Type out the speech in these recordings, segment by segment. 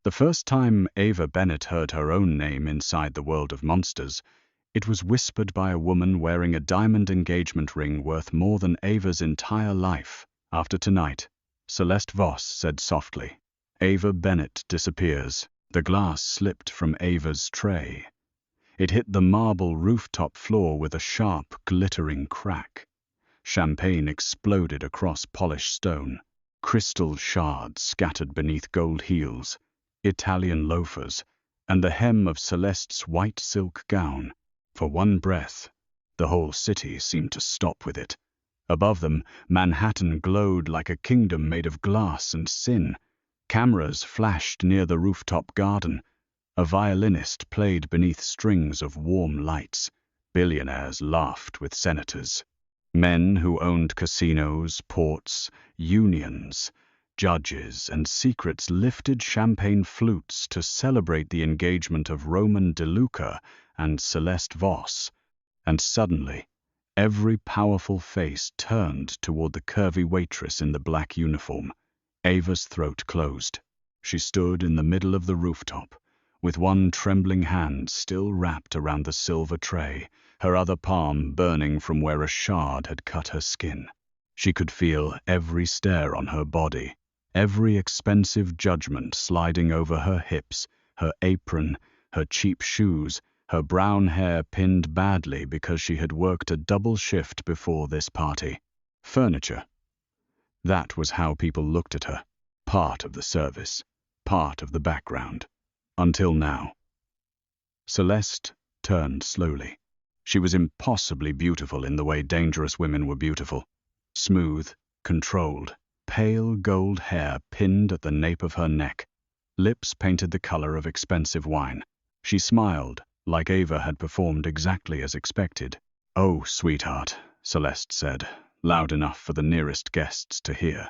The first time Ava Bennett heard her own name inside the world of monsters, it was whispered by a woman wearing a diamond engagement ring worth more than Ava's entire life. After tonight, Celeste Voss said softly. Ava Bennett disappears. The glass slipped from Ava's tray. It hit the marble rooftop floor with a sharp, glittering crack. Champagne exploded across polished stone. Crystal shards scattered beneath gold heels, Italian loafers, and the hem of Celeste's white silk gown. For one breath, the whole city seemed to stop with it. Above them, Manhattan glowed like a kingdom made of glass and sin. Cameras flashed near the rooftop garden. A violinist played beneath strings of warm lights. Billionaires laughed with senators. Men who owned casinos, ports, unions, judges, and secrets lifted champagne flutes to celebrate the engagement of Roman DeLuca and Celeste Voss. And suddenly, every powerful face turned toward the curvy waitress in the black uniform. Ava's throat closed. She stood in the middle of the rooftop, with one trembling hand still wrapped around the silver tray, her other palm burning from where a shard had cut her skin. She could feel every stare on her body, every expensive judgment sliding over her hips, her apron, her cheap shoes, her brown hair pinned badly because she had worked a double shift before this party. Furniture. That was how people looked at her. Part of the service, part of the background. Until now. Celeste turned slowly. She was impossibly beautiful in the way dangerous women were beautiful. Smooth, controlled, pale gold hair pinned at the nape of her neck. Lips painted the color of expensive wine. She smiled, like Ava had performed exactly as expected. "Oh, sweetheart," Celeste said, loud enough for the nearest guests to hear.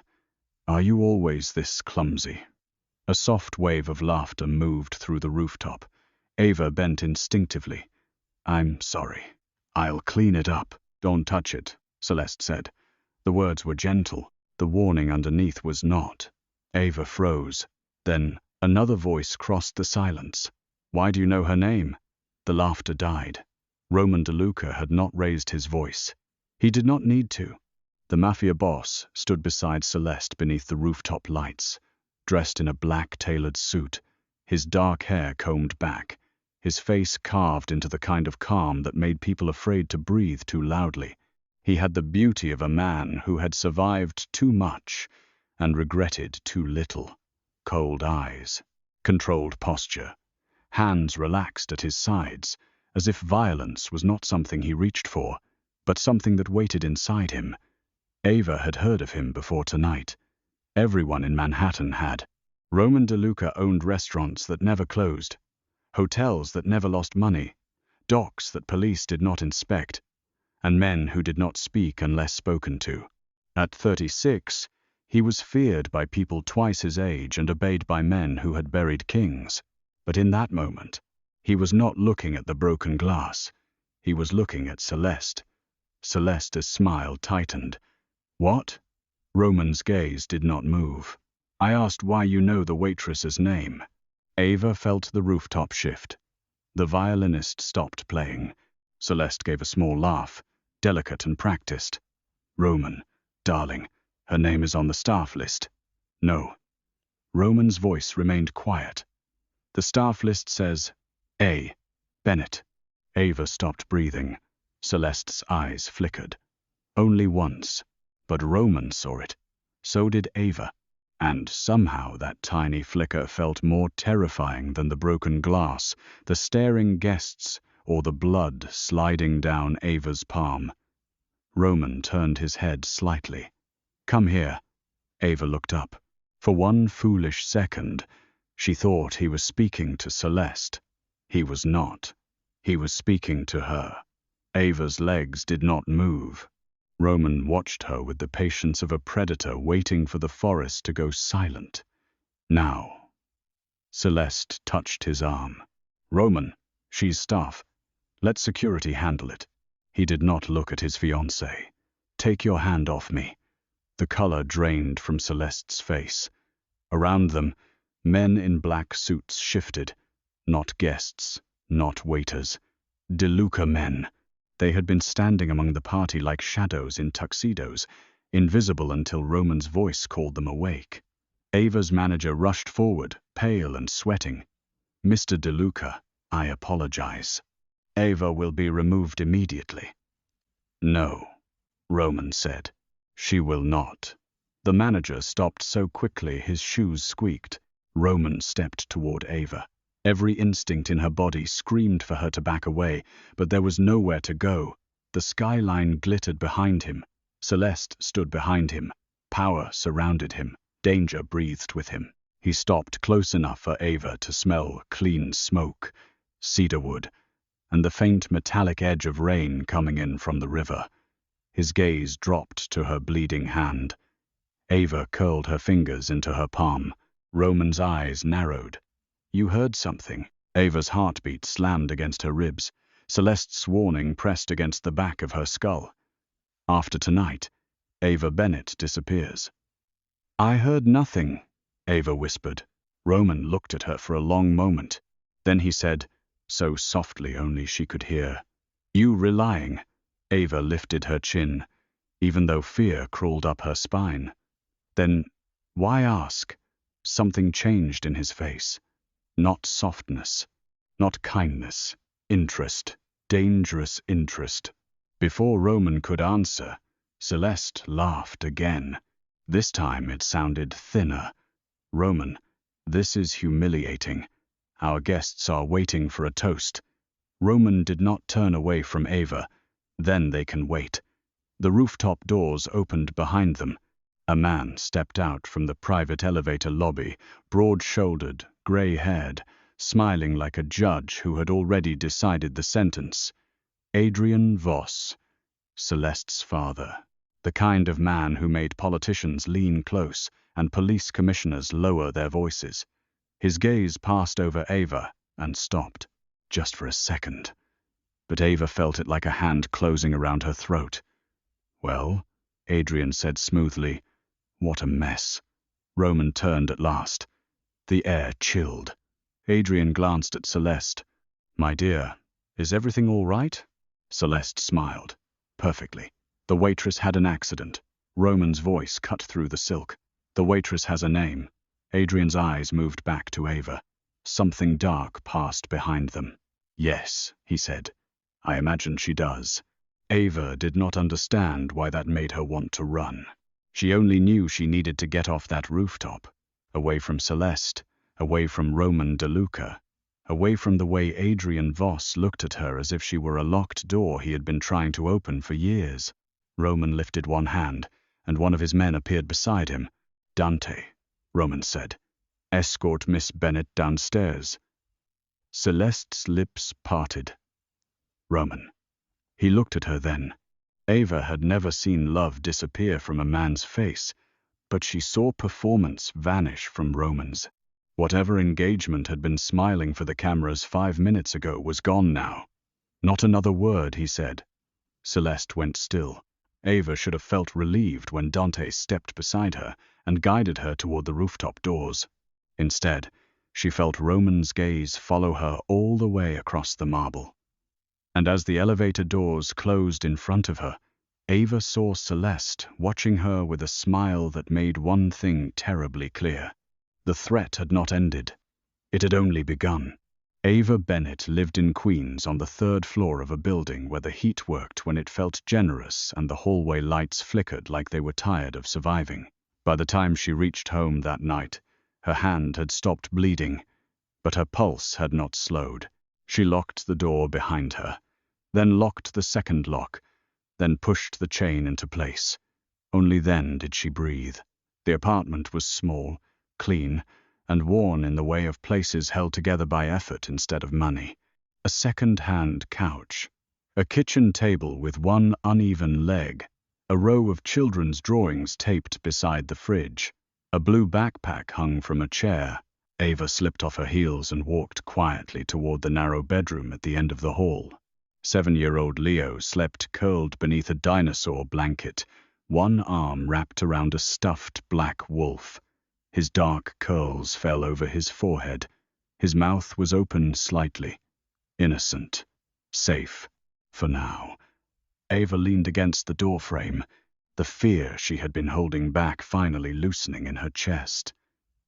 "Are you always this clumsy?" A soft wave of laughter moved through the rooftop. Ava bent instinctively. "I'm sorry. I'll clean it up." "Don't touch it," Celeste said. The words were gentle. The warning underneath was not. Ava froze. Then another voice crossed the silence. "Why do you know her name?" The laughter died. Roman DeLuca had not raised his voice. He did not need to. The Mafia Boss stood beside Celeste beneath the rooftop lights, dressed in a black tailored suit, his dark hair combed back, his face carved into the kind of calm that made people afraid to breathe too loudly. He had the beauty of a man who had survived too much and regretted too little. Cold eyes, controlled posture, hands relaxed at his sides, as if violence was not something he reached for, but something that waited inside him. Ava had heard of him before tonight. Everyone in Manhattan had. Roman DeLuca owned restaurants that never closed, hotels that never lost money, docks that police did not inspect, and men who did not speak unless spoken to. At 36, he was feared by people twice his age and obeyed by men who had buried kings. But in that moment, he was not looking at the broken glass. He was looking at Celeste. Celeste's smile tightened. "What?" Roman's gaze did not move. "I asked why you know the waitress's name." Ava felt the rooftop shift. The violinist stopped playing. Celeste gave a small laugh, delicate and practiced. "Roman, darling, her name is on the staff list." "No." Roman's voice remained quiet. "The staff list says A. Bennett." Ava stopped breathing. Celeste's eyes flickered. Only once. But Roman saw it. So did Ava. And somehow that tiny flicker felt more terrifying than the broken glass, the staring guests, or the blood sliding down Ava's palm. Roman turned his head slightly. "Come here." Ava looked up. For one foolish second, she thought he was speaking to Celeste. He was not. He was speaking to her. Ava's legs did not move. Roman watched her with the patience of a predator waiting for the forest to go silent. "Now." Celeste touched his arm. "Roman, she's staff. Let security handle it." He did not look at his fiancée. "Take your hand off me." The color drained from Celeste's face. Around them, Men in black suits shifted. Not guests, not waiters. DeLuca men. They had been standing among the party like shadows in tuxedos, invisible until Roman's voice called them awake. Ava's manager rushed forward, pale and sweating. "Mr. DeLuca, I apologize. Ava will be removed immediately." "No," Roman said. "She will not." The manager stopped so quickly his shoes squeaked. Roman stepped toward Ava. Every instinct in her body screamed for her to back away, but there was nowhere to go. The skyline glittered behind him. Celeste stood behind him. Power surrounded him. Danger breathed with him. He stopped close enough for Ava to smell clean smoke, cedarwood, and the faint metallic edge of rain coming in from the river. His gaze dropped to her bleeding hand. Ava curled her fingers into her palm. Roman's eyes narrowed. "You heard something." Ava's heartbeat slammed against her ribs. Celeste's warning pressed against the back of her skull. "After tonight, Ava Bennett disappears." "I heard nothing," Ava whispered. Roman looked at her for a long moment. Then he said, so softly only she could hear, "You lying." Ava lifted her chin, even though fear crawled up her spine. "Then, why ask?" Something changed in his face. Not softness, not kindness, interest, dangerous interest. Before Roman could answer, Celeste laughed again. This time it sounded thinner. "Roman, this is humiliating. Our guests are waiting for a toast." Roman did not turn away from Ava. "Then they can wait." The rooftop doors opened behind them. A man stepped out from the private elevator lobby, broad-shouldered, gray-haired, smiling like a judge who had already decided the sentence. Adrian Voss, Celeste's father. The kind of man who made politicians lean close and police commissioners lower their voices. His gaze passed over Ava and stopped, just for a second. But Ava felt it like a hand closing around her throat. "Well," Adrian said smoothly, "what a mess." Roman turned at last. The air chilled. Adrian glanced at Celeste. "My dear, is everything all right?" Celeste smiled. "Perfectly. The waitress had an accident." Roman's voice cut through the silk. "The waitress has a name." Adrian's eyes moved back to Ava. Something dark passed behind them. "Yes," he said. "I imagine she does." Ava did not understand why that made her want to run. She only knew she needed to get off that rooftop, away from Celeste, away from Roman DeLuca, away from the way Adrian Voss looked at her as if she were a locked door he had been trying to open for years. Roman lifted one hand, and one of his men appeared beside him. "Dante," Roman said. "Escort Miss Bennett downstairs." Celeste's lips parted. "Roman." He looked at her then. Ava had never seen love disappear from a man's face, but she saw performance vanish from Roman's. Whatever engagement had been smiling for the cameras 5 minutes ago was gone now. "Not another word," he said. Celeste went still. Ava should have felt relieved when Dante stepped beside her and guided her toward the rooftop doors. Instead, she felt Roman's gaze follow her all the way across the marble. And as the elevator doors closed in front of her, Ava saw Celeste watching her with a smile that made one thing terribly clear. The threat had not ended. It had only begun. Ava Bennett lived in Queens on the 3rd floor of a building where the heat worked when it felt generous and the hallway lights flickered like they were tired of surviving. By the time she reached home that night, her hand had stopped bleeding, but her pulse had not slowed. She locked the door behind her, then locked the second lock, then pushed the chain into place. Only then did she breathe. The apartment was small, clean, and worn in the way of places held together by effort instead of money. A second-hand couch, a kitchen table with one uneven leg, a row of children's drawings taped beside the fridge, a blue backpack hung from a chair. Ava slipped off her heels and walked quietly toward the narrow bedroom at the end of the hall. 7-year-old Leo slept curled beneath a dinosaur blanket, one arm wrapped around a stuffed black wolf. His dark curls fell over his forehead. His mouth was open slightly. Innocent. Safe. For now. Ava leaned against the doorframe, the fear she had been holding back finally loosening in her chest.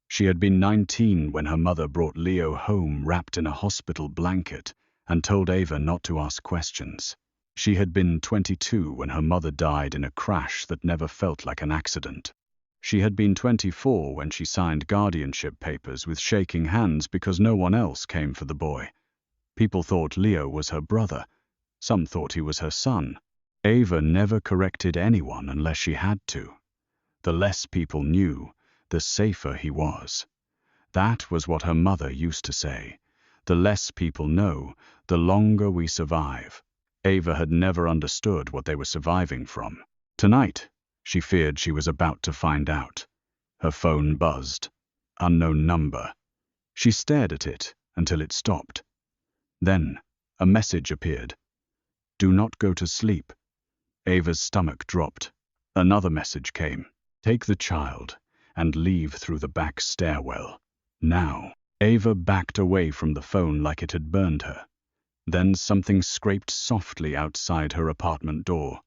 She had been 19 when her mother brought Leo home wrapped in a hospital blanket and told Ava not to ask questions. She had been 22 when her mother died in a crash that never felt like an accident. She had been 24 when she signed guardianship papers with shaking hands because no one else came for the boy. People thought Leo was her brother. Some thought he was her son. Ava never corrected anyone unless she had to. The less people knew, the safer he was. That was what her mother used to say. The less people know, the longer we survive. Ava had never understood what they were surviving from. Tonight, she feared she was about to find out. Her phone buzzed. Unknown number. She stared at it until it stopped. Then, a message appeared. Do not go to sleep. Ava's stomach dropped. Another message came. Take the child and leave through the back stairwell. Now. Ava backed away from the phone like it had burned her. Then something scraped softly outside her apartment door.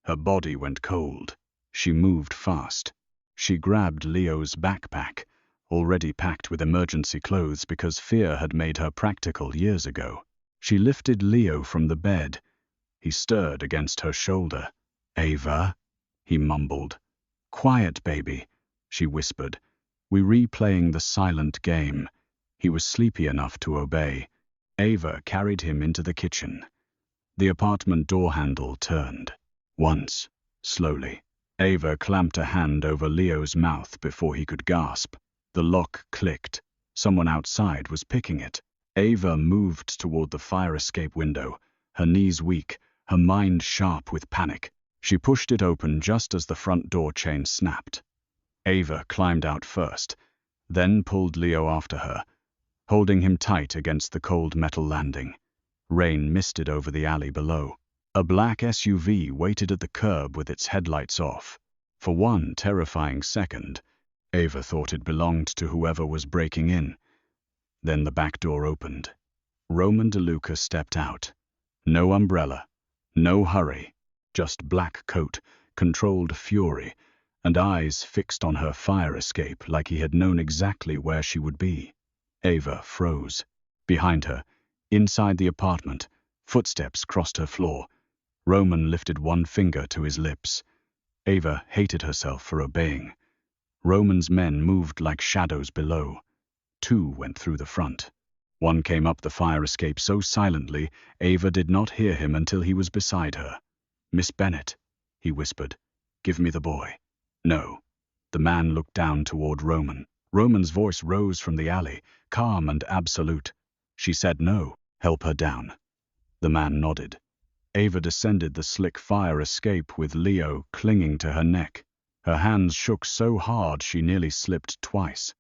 Her body went cold. She moved fast. She grabbed Leo's backpack, already packed with emergency clothes because fear had made her practical years ago. She lifted Leo from the bed. He stirred against her shoulder. Ava, he mumbled. Quiet, baby, she whispered. We replaying the silent game. He was sleepy enough to obey. Ava carried him into the kitchen. The apartment door handle turned. Once, slowly. Ava clamped a hand over Leo's mouth before he could gasp. The lock clicked. Someone outside was picking it. Ava moved toward the fire escape window, her knees weak, her mind sharp with panic. She pushed it open just as the front door chain snapped. Ava climbed out first, then pulled Leo after her, holding him tight against the cold metal landing. Rain misted over the alley below. A black SUV waited at the curb with its headlights off. For one terrifying second, Ava thought it belonged to whoever was breaking in. Then the back door opened. Roman DeLuca stepped out. No umbrella, no hurry, just black coat, controlled fury, and eyes fixed on her fire escape like he had known exactly where she would be. Ava froze. Behind her, inside the apartment, footsteps crossed her floor. Roman lifted one finger to his lips. Ava hated herself for obeying. Roman's men moved like shadows below. Two went through the front. One came up the fire escape so silently, Ava did not hear him until he was beside her. Miss Bennet, he whispered. Give me the boy. No. The man looked down toward Roman. Roman's voice rose from the alley, calm and absolute. She said no. Help her down. The man nodded. Ava descended the slick fire escape with Leo clinging to her neck. Her hands shook so hard she nearly slipped twice.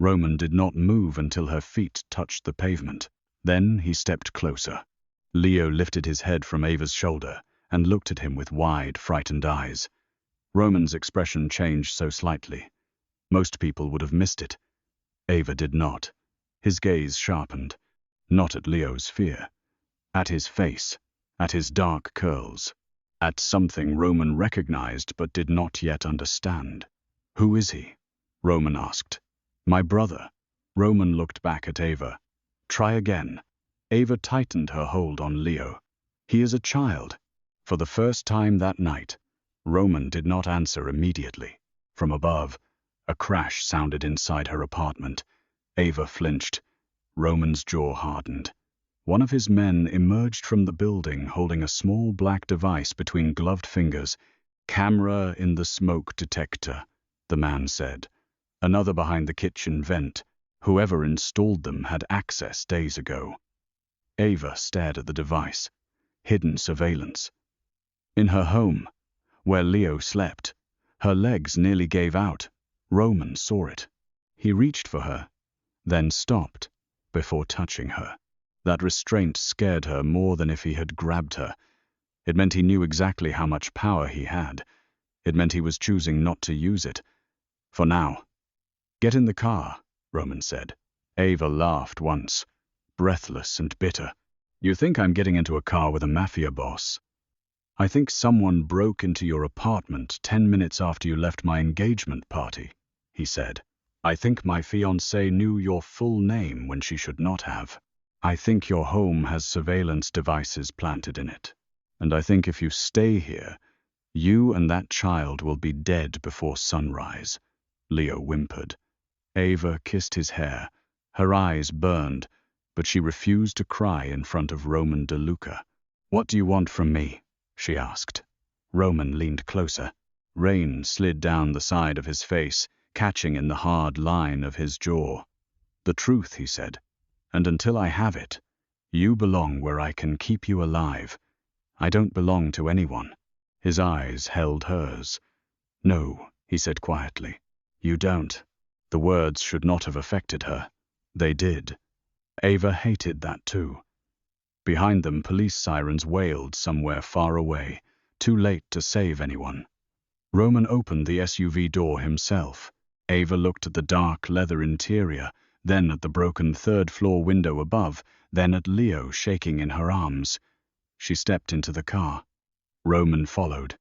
Roman did not move until her feet touched the pavement. Then he stepped closer. Leo lifted his head from Ava's shoulder and looked at him with wide, frightened eyes. Roman's expression changed so slightly. Most people would have missed it. Ava did not. His gaze sharpened, not at Leo's fear, at his face, at his dark curls, at something Roman recognized but did not yet understand. Who is he? Roman asked. My brother. Roman looked back at Ava. Try again. Ava tightened her hold on Leo. He is a child. For the first time that night, Roman did not answer immediately. From above, a crash sounded inside her apartment. Ava flinched. Roman's jaw hardened. One of his men emerged from the building holding a small black device between gloved fingers. Camera in the smoke detector, the man said. Another behind the kitchen vent. Whoever installed them had access days ago. Ava stared at the device. Hidden surveillance. In her home, where Leo slept, her legs nearly gave out. Roman saw it. He reached for her, then stopped, before touching her. That restraint scared her more than if he had grabbed her. It meant he knew exactly how much power he had. It meant he was choosing not to use it. For now. Get in the car, Roman said. Ava laughed once, breathless and bitter. You think I'm getting into a car with a mafia boss? I think someone broke into your apartment 10 minutes after you left my engagement party, he said. I think my fiancée knew your full name when she should not have. I think your home has surveillance devices planted in it. And I think if you stay here, you and that child will be dead before sunrise, Leo whimpered. Ava kissed his hair. Her eyes burned, but she refused to cry in front of Roman DeLuca. What do you want from me? She asked. Roman leaned closer. Rain slid down the side of his face, catching in the hard line of his jaw. The truth, he said, and until I have it, you belong where I can keep you alive. I don't belong to anyone. His eyes held hers. No, he said quietly, you don't. The words should not have affected her. They did. Ava hated that too. Behind them, police sirens wailed somewhere far away, too late to save anyone. Roman opened the SUV door himself. Ava looked at the dark leather interior, then at the broken third-floor window above, then at Leo shaking in her arms. She stepped into the car. Roman followed.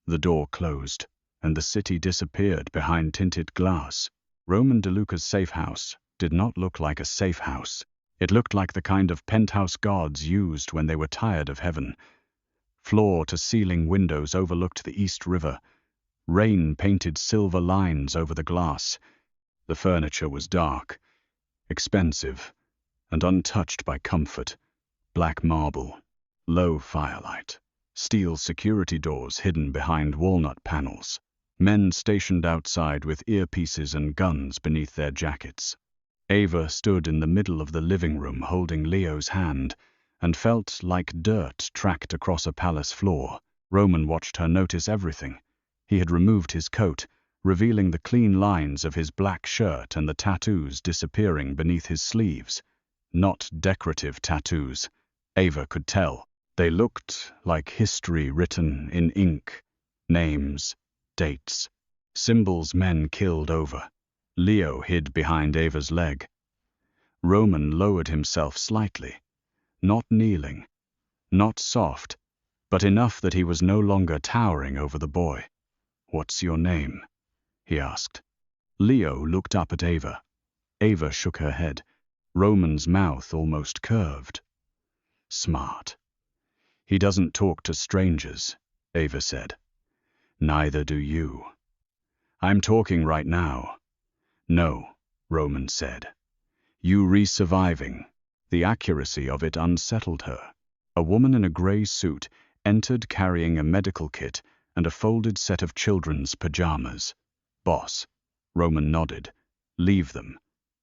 The door closed, and the city disappeared behind tinted glass. Roman DeLuca's safe house did not look like a safe house. It looked like the kind of penthouse gods used when they were tired of heaven. Floor-to-ceiling windows overlooked the East River. Rain painted silver lines over the glass. The furniture was dark, expensive, and untouched by comfort. Black marble, low firelight, steel security doors hidden behind walnut panels. Men stationed outside with earpieces and guns beneath their jackets. Ava stood in the middle of the living room holding Leo's hand and felt like dirt tracked across a palace floor. Roman watched her notice everything. He had removed his coat, revealing the clean lines of his black shirt and the tattoos disappearing beneath his sleeves. Not decorative tattoos. Ava could tell. They looked like history written in ink. Names, dates, symbols men killed over. Leo hid behind Ava's leg. Roman lowered himself slightly, not kneeling, not soft, but enough that he was no longer towering over the boy. What's your name? He asked. Leo looked up at Ava. Ava shook her head. Roman's mouth almost curved. Smart. He doesn't talk to strangers, Ava said. Neither do you. I'm talking right now. No, Roman said. You re-surviving. The accuracy of it unsettled her. A woman in a grey suit entered carrying a medical kit and a folded set of children's pajamas. Boss. Roman nodded. Leave them.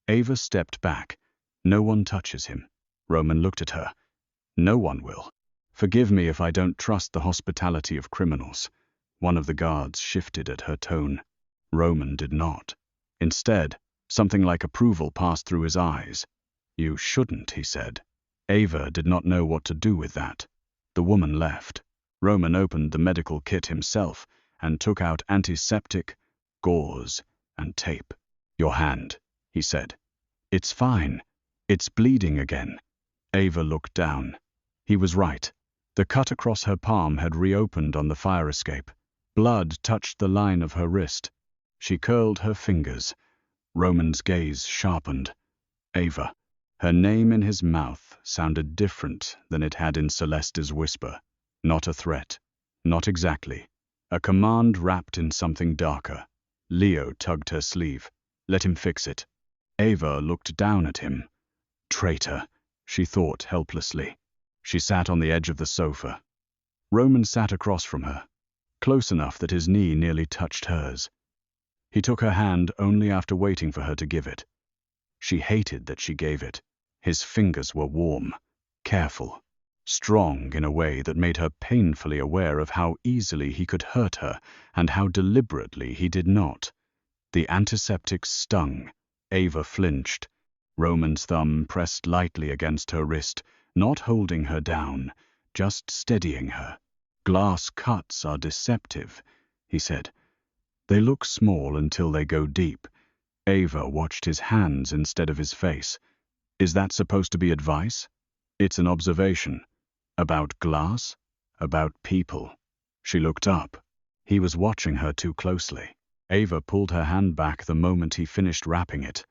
Ava stepped back. No one touches him. Roman looked at her. No one will. Forgive me if I don't trust the hospitality of criminals. One of the guards shifted at her tone. Roman did not. Instead, something like approval passed through his eyes. You shouldn't, he said. Ava did not know what to do with that. The woman left. Roman opened the medical kit himself and took out antiseptic, gauze, and tape. Your hand, he said. It's fine. It's bleeding again. Ava looked down. He was right. The cut across her palm had reopened on the fire escape. Blood touched the line of her wrist. She curled her fingers. Roman's gaze sharpened. Ava. Her name in his mouth sounded different than it had in Celeste's whisper. Not a threat. Not exactly. A command wrapped in something darker. Leo tugged her sleeve. Let him fix it. Ava looked down at him. Traitor, she thought helplessly. She sat on the edge of the sofa. Roman sat across from her, close enough that his knee nearly touched hers. He took her hand only after waiting for her to give it. She hated that she gave it. His fingers were warm, careful, strong in a way that made her painfully aware of how easily he could hurt her and how deliberately he did not. The antiseptic stung. Ava flinched. Roman's thumb pressed lightly against her wrist, not holding her down, just steadying her. Glass cuts are deceptive, he said. They look small until they go deep. Ava watched his hands instead of his face. Is that supposed to be advice? It's an observation. About glass? About people. She looked up. He was watching her too closely. Ava pulled her hand back the moment he finished wrapping it.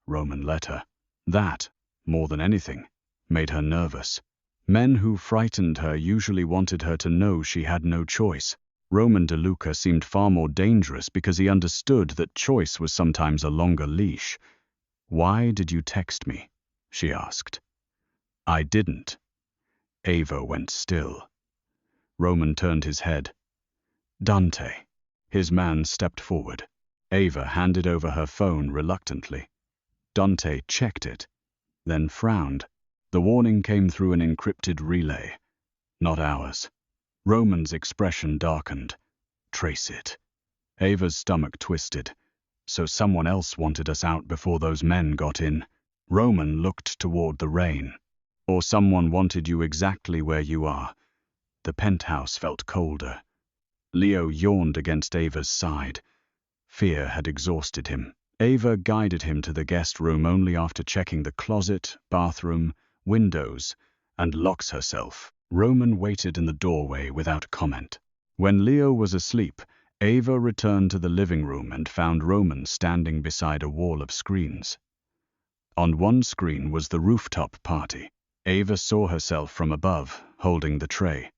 Roman let her. That, more than anything, made her nervous. Men who frightened her usually wanted her to know she had no choice. Roman DeLuca seemed far more dangerous because he understood that choice was sometimes a longer leash. "Why did you text me?" she asked. "I didn't." Ava went still. Roman turned his head. "Dante." His man stepped forward. Ava handed over her phone reluctantly. Dante checked it, then frowned. The warning came through an encrypted relay. Not ours. Roman's expression darkened. "Trace it." Ava's stomach twisted. So someone else wanted us out before those men got in. Roman looked toward the rain. "Or someone wanted you exactly where you are." The penthouse felt colder. Leo yawned against Ava's side. Fear had exhausted him. Ava guided him to the guest room only after checking the closet, bathroom, windows, and locks herself. Roman waited in the doorway without comment. When Leo was asleep, Ava returned to the living room and found Roman standing beside a wall of screens. On one screen was the rooftop party. Ava saw herself from above, holding the tray.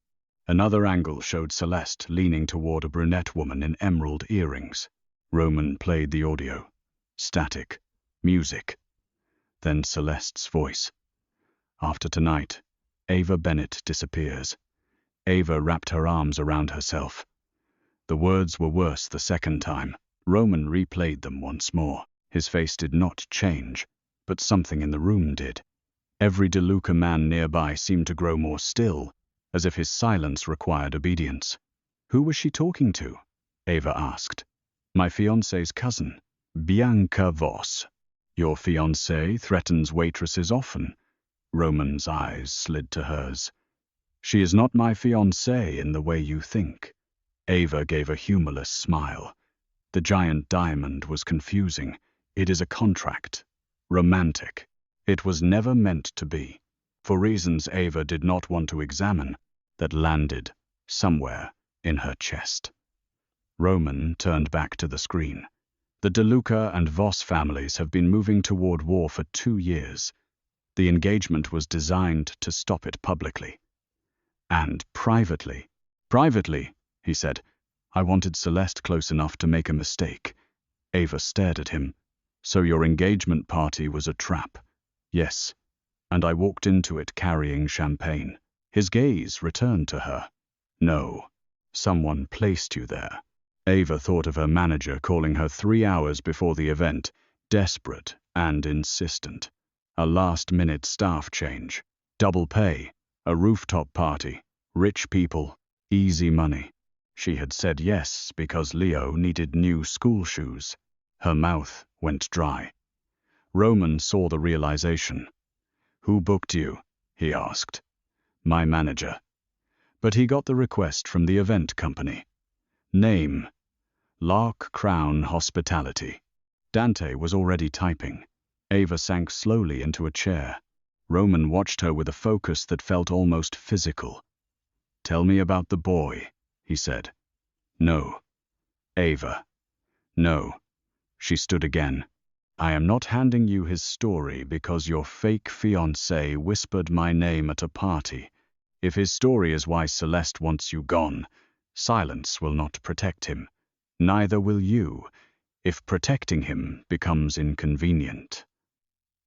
Another angle showed Celeste leaning toward a brunette woman in emerald earrings. Roman played the audio. Static. Music. Then Celeste's voice. "After tonight, Ava Bennett disappears." Ava wrapped her arms around herself. The words were worse the second time. Roman replayed them once more. His face did not change, but something in the room did. Every DeLuca man nearby seemed to grow more still, as if his silence required obedience. "Who was she talking to?" Ava asked. "My fiancé's cousin, Bianca Voss." "Your fiancée threatens waitresses often." Roman's eyes slid to hers. "She is not my fiancée in the way you think." Ava gave a humorless smile. The giant diamond was confusing. It is a contract. Romantic. It was never meant to be. For reasons Ava did not want to examine, that landed somewhere in her chest. Roman turned back to the screen. The DeLuca and Voss families have been moving toward war for 2 years. The engagement was designed to stop it publicly. And privately. "Privately," he said. "I wanted Celeste close enough to make a mistake." Ava stared at him. "So your engagement party was a trap?" "Yes. And I walked into it carrying champagne." His gaze returned to her. "No. Someone placed you there." Ava thought of her manager calling her 3 hours before the event, desperate and insistent. A last-minute staff change. Double pay. A rooftop party. Rich people. Easy money. She had said yes because Leo needed new school shoes. Her mouth went dry. Roman saw the realization. "Who booked you?" he asked. "My manager." But he got the request from the event company. Name: Lark Crown Hospitality. Dante was already typing. Ava sank slowly into a chair. Roman watched her with a focus that felt almost physical. "Tell me about the boy," he said. "No." "Ava." "No." She stood again. "I am not handing you his story because your fake fiancé whispered my name at a party. If his story is why Celeste wants you gone, silence will not protect him. Neither will you, if protecting him becomes inconvenient."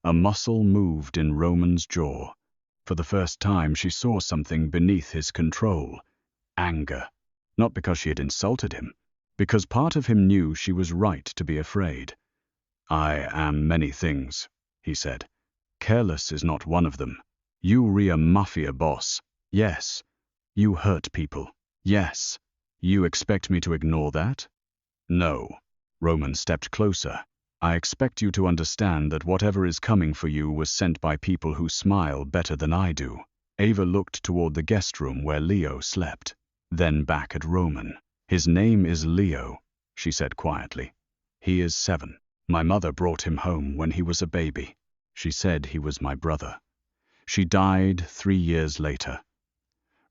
A muscle moved in Roman's jaw. For the first time, she saw something beneath his control. Anger. Not because she had insulted him, because part of him knew she was right to be afraid. "I am many things," he said. "Careless is not one of them. You re a mafia boss. Yes. You hurt people. Yes. You expect me to ignore that?" "No." Roman stepped closer. "I expect you to understand that whatever is coming for you was sent by people who smile better than I do." Ava looked toward the guest room where Leo slept, then back at Roman. "His name is Leo," she said quietly. "He is 7. My mother brought him home when he was a baby. She said he was my brother. She died 3 years later.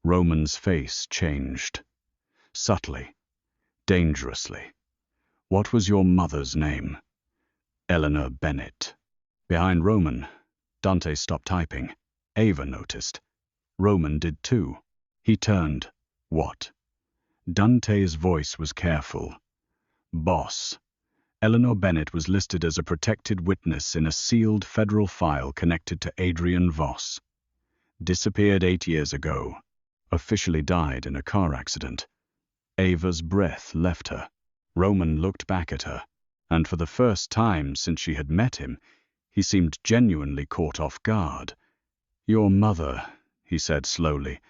Roman's face changed. Subtly. Dangerously. What was your mother's name? Eleanor Bennett. Behind Roman, Dante stopped typing. Ava noticed. Roman did too. He turned. What? Dante's voice was careful. Boss. Eleanor Bennett was listed as a protected witness in a sealed federal file connected to Adrian Voss. Disappeared 8 years ago. Officially died in a car accident. Ava's breath left her. Roman looked back at her, and for the first time since she had met him, he seemed genuinely caught off guard. Your mother, he said slowly,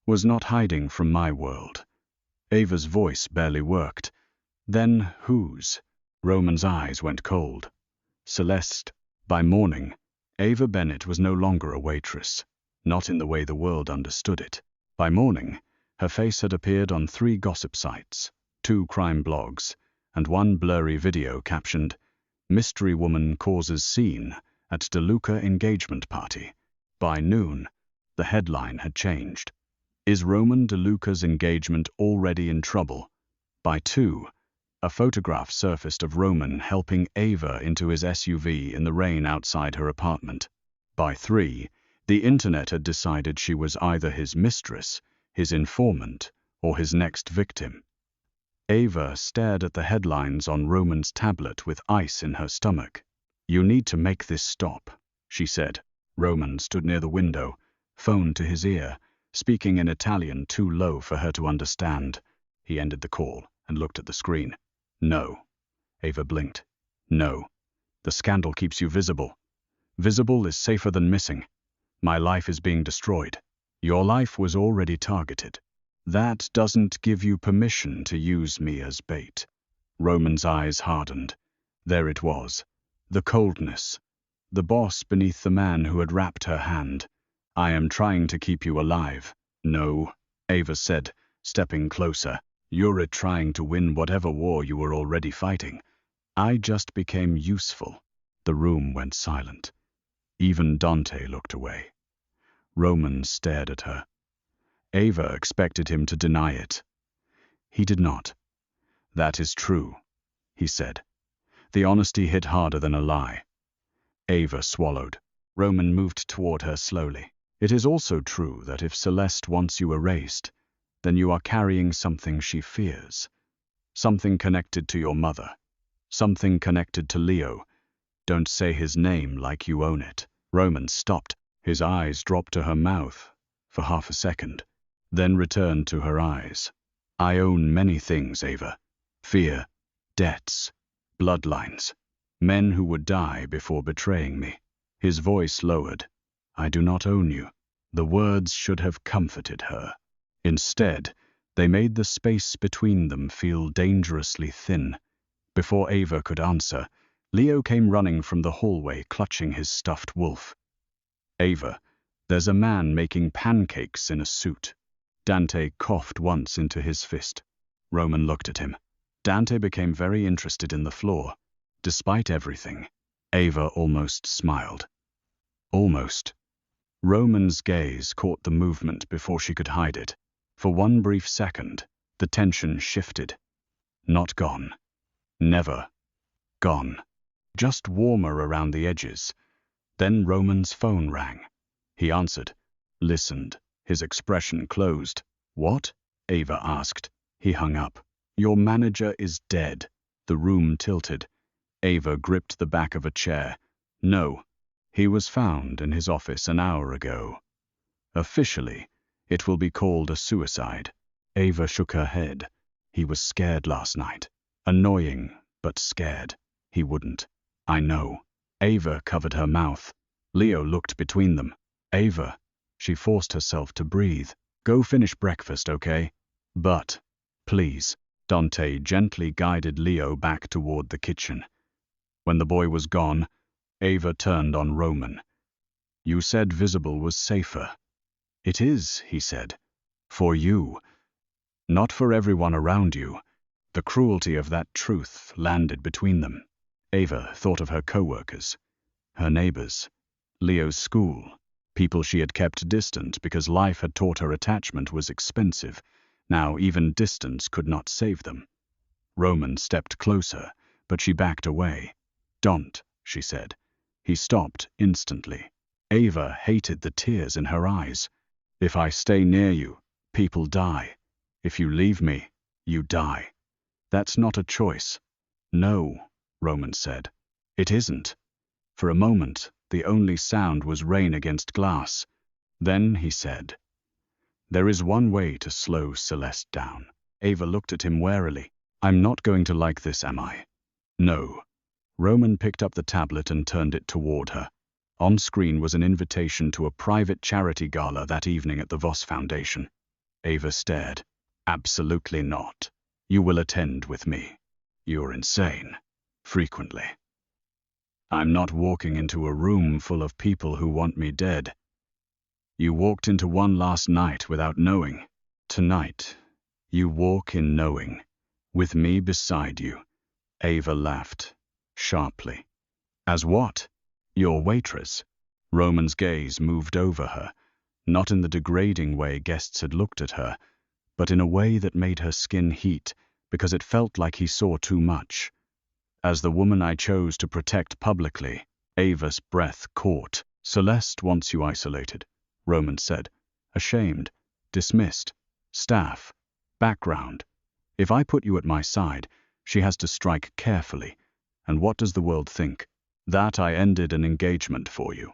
was not hiding from my world. Ava's voice barely worked. Then whose? Roman's eyes went cold. Celeste. By morning, Ava Bennett was no longer a waitress, not in the way the world understood it. By morning, her face had appeared on 3 gossip sites, 2 crime blogs, and 1 blurry video captioned, "Mystery Woman Causes Scene at DeLuca Engagement Party." By noon, the headline had changed. Is Roman DeLuca's engagement already in trouble? By 2, a photograph surfaced of Roman helping Ava into his SUV in the rain outside her apartment. By 3, the internet had decided she was either his mistress, his informant, or his next victim. Ava stared at the headlines on Roman's tablet with ice in her stomach. You need to make this stop, she said. Roman stood near the window, phone to his ear, speaking in Italian too low for her to understand. He ended the call and looked at the screen. No. Ava blinked. No. The scandal keeps you visible. Visible is safer than missing. My life is being destroyed. Your life was already targeted. That doesn't give you permission to use me as bait. Roman's eyes hardened. There it was. The coldness. The boss beneath the man who had wrapped her hand. I am trying to keep you alive. No, Ava said, stepping closer. You're trying to win whatever war you were already fighting. I just became useful. The room went silent. Even Dante looked away. Roman stared at her. Ava expected him to deny it. He did not. That is true, he said. The honesty hit harder than a lie. Ava swallowed. Roman moved toward her slowly. It is also true that if Celeste wants you erased, then you are carrying something she fears. Something connected to your mother. Something connected to Leo. Don't say his name like you own it. Roman stopped. His eyes dropped to her mouth for half a second, then returned to her eyes. I own many things, Ava. Fear, debts, bloodlines, men who would die before betraying me. His voice lowered. I do not own you. The words should have comforted her. Instead, they made the space between them feel dangerously thin. Before Ava could answer, Leo came running from the hallway, clutching his stuffed wolf. Ava, there's a man making pancakes in a suit. Dante coughed once into his fist. Roman looked at him. Dante became very interested in the floor. Despite everything, Ava almost smiled. Almost. Roman's gaze caught the movement before she could hide it. For one brief second, the tension shifted. Not gone. Never. Gone. Just warmer around the edges. Then Roman's phone rang. He answered. Listened. His expression closed. What? Ava asked. He hung up. Your manager is dead. The room tilted. Ava gripped the back of a chair. No. He was found in his office an hour ago. Officially, it will be called a suicide. Ava shook her head. He was scared last night. Annoying, but scared. He wouldn't. I know. Ava covered her mouth. Leo looked between them. Ava. She forced herself to breathe. Go finish breakfast, okay? But, please. Dante gently guided Leo back toward the kitchen. When the boy was gone, Ava turned on Roman. You said visible was safer. It is, he said. For you. Not for everyone around you. The cruelty of that truth landed between them. Ava thought of her co-workers, her neighbors, Leo's school, people she had kept distant because life had taught her attachment was expensive. Now even distance could not save them. Roman stepped closer, but she backed away. "Don't," she said. He stopped instantly. Ava hated the tears in her eyes. "If I stay near you, people die. If you leave me, you die. That's not a choice." "No," Roman said. "It isn't." For a moment, the only sound was rain against glass. Then he said, "There is one way to slow Celeste down." Ava looked at him warily. "I'm not going to like this, am I?" "No." Roman picked up the tablet and turned it toward her. On screen was an invitation to a private charity gala that evening at the Voss Foundation. Ava stared. "Absolutely not. You will attend with me." "You're insane." "Frequently." "I'm not walking into a room full of people who want me dead." "You walked into one last night without knowing. Tonight, you walk in knowing, with me beside you." Ava laughed, sharply. "As what?" "Your waitress." Roman's gaze moved over her, not in the degrading way guests had looked at her, but in a way that made her skin heat, because it felt like he saw too much. "As the woman I chose to protect publicly." Ava's breath caught. "Celeste wants you isolated," Roman said. "Ashamed, dismissed, staff, background. If I put you at my side, she has to strike carefully. And what does the world think? That I ended an engagement for you."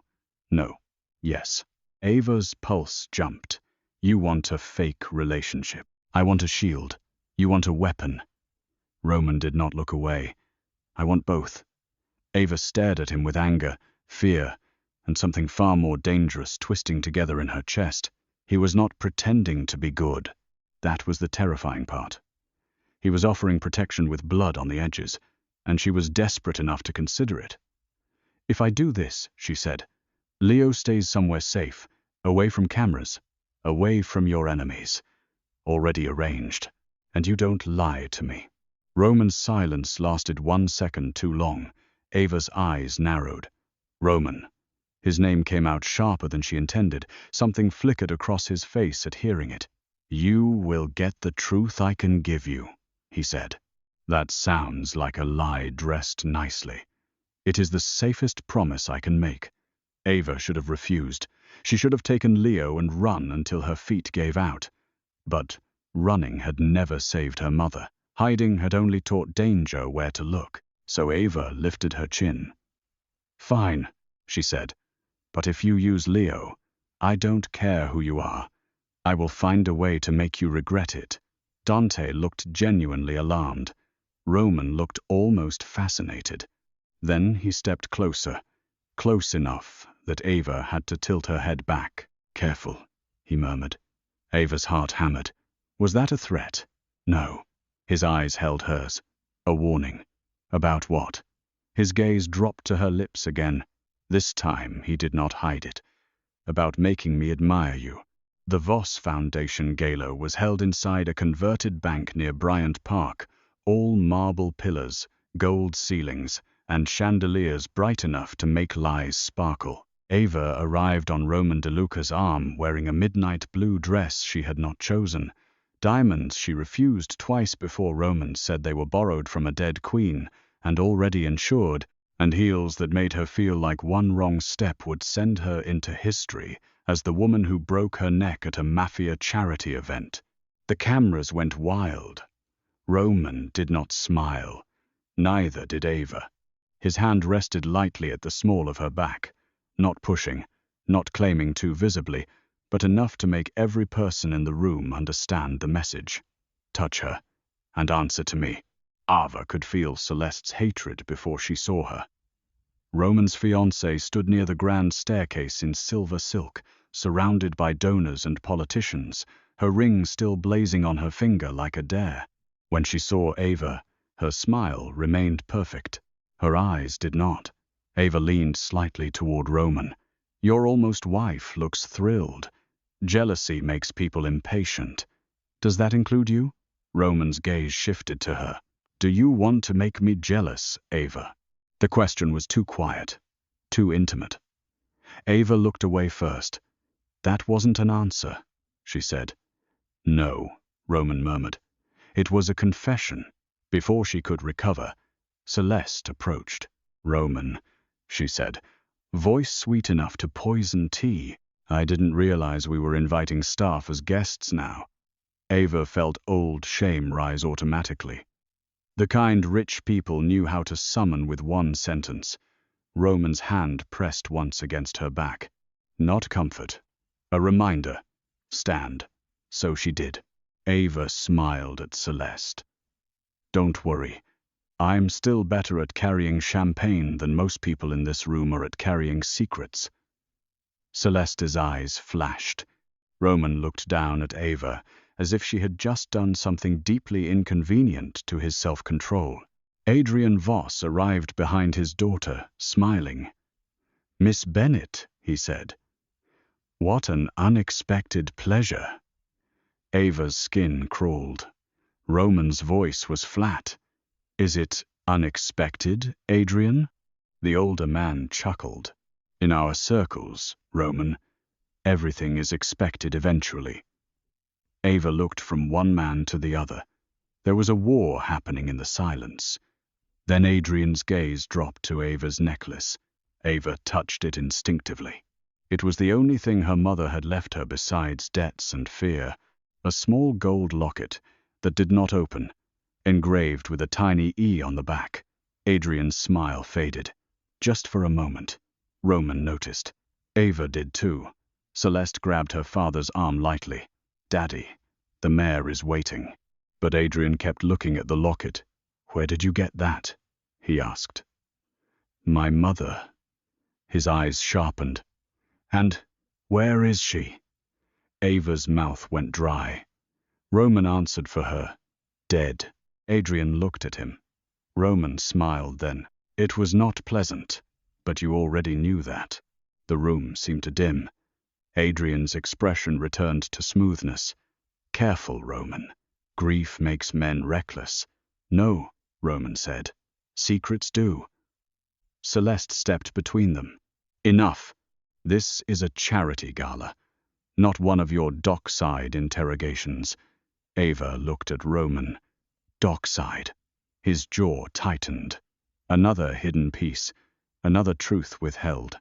"No." "Yes." Ava's pulse jumped. "You want a fake relationship. I want a shield. You want a weapon." Roman did not look away. "I want both." Ava stared at him with anger, fear, and something far more dangerous twisting together in her chest. He was not pretending to be good. That was the terrifying part. He was offering protection with blood on the edges, and she was desperate enough to consider it. "If I do this," she said, "Leo stays somewhere safe, away from cameras, away from your enemies. Already arranged. And you don't lie to me." Roman's silence lasted 1 second too long. Ava's eyes narrowed. "Roman." His name came out sharper than she intended. Something flickered across his face at hearing it. "You will get the truth I can give you," he said. "That sounds like a lie dressed nicely. It is the safest promise I can make." Ava should have refused. She should have taken Leo and run until her feet gave out. But running had never saved her mother. Hiding had only taught danger where to look. So Ava lifted her chin. "Fine," she said. "But if you use Leo, I don't care who you are. I will find a way to make you regret it." Dante looked genuinely alarmed. Roman looked almost fascinated. Then he stepped closer, close enough that Ava had to tilt her head back. "Careful," he murmured. Ava's heart hammered. Was that a threat? No. His eyes held hers. A warning. About what? His gaze dropped to her lips again. This time he did not hide it. "About making me admire you." The Voss Foundation Gala was held inside a converted bank near Bryant Park, all marble pillars, gold ceilings, and chandeliers bright enough to make lies sparkle. Ava arrived on Roman DeLuca's arm wearing a midnight blue dress she had not chosen. Diamonds she refused twice before Roman said they were borrowed from a dead queen and already insured, and heels that made her feel like one wrong step would send her into history as the woman who broke her neck at a Mafia charity event. The cameras went wild. Roman did not smile. Neither did Ava. His hand rested lightly at the small of her back, not pushing, not claiming too visibly, but enough to make every person in the room understand the message. Touch her, and answer to me. Ava could feel Celeste's hatred before she saw her. Roman's fiancée stood near the grand staircase in silver silk, surrounded by donors and politicians, her ring still blazing on her finger like a dare. When she saw Ava, her smile remained perfect. Her eyes did not. Ava leaned slightly toward Roman. "Your almost wife looks thrilled. Jealousy makes people impatient. Does that include you?" Roman's gaze shifted to her. "Do you want to make me jealous, Ava?" The question was too quiet, too intimate. Ava looked away first. That wasn't an answer, she said. No, Roman murmured. It was a confession. Before she could recover, Celeste approached. Roman, she said, voice sweet enough to poison tea. I didn't realize we were inviting staff as guests now. Ava felt old shame rise automatically. The kind rich people knew how to summon with one sentence. Roman's hand pressed once against her back. Not comfort. A reminder. Stand. So she did. Ava smiled at Celeste. Don't worry. I'm still better at carrying champagne than most people in this room are at carrying secrets. Celeste's eyes flashed. Roman looked down at Ava, as if she had just done something deeply inconvenient to his self-control. Adrian Voss arrived behind his daughter, smiling. Miss Bennet, he said. What an unexpected pleasure. Ava's skin crawled. Roman's voice was flat. Is it unexpected, Adrian? The older man chuckled. In our circles, Roman, everything is expected eventually. Ava looked from one man to the other. There was a war happening in the silence. Then Adrian's gaze dropped to Ava's necklace. Ava touched it instinctively. It was the only thing her mother had left her besides debts and fear, a small gold locket that did not open, engraved with a tiny E on the back. Adrian's smile faded. Just for a moment. Roman noticed. Ava did too. Celeste grabbed her father's arm lightly. Daddy, the mayor is waiting. But Adrian kept looking at the locket. Where did you get that? He asked. My mother. His eyes sharpened. And where is she? Ava's mouth went dry. Roman answered for her. Dead. Adrian looked at him. Roman smiled then. It was not pleasant, but you already knew that. The room seemed to dim. Adrian's expression returned to smoothness. Careful, Roman. Grief makes men reckless. No, Roman said. Secrets do. Celeste stepped between them. Enough. This is a charity gala, not one of your dockside interrogations. Ava looked at Roman. Dockside. His jaw tightened. Another hidden piece, another truth withheld.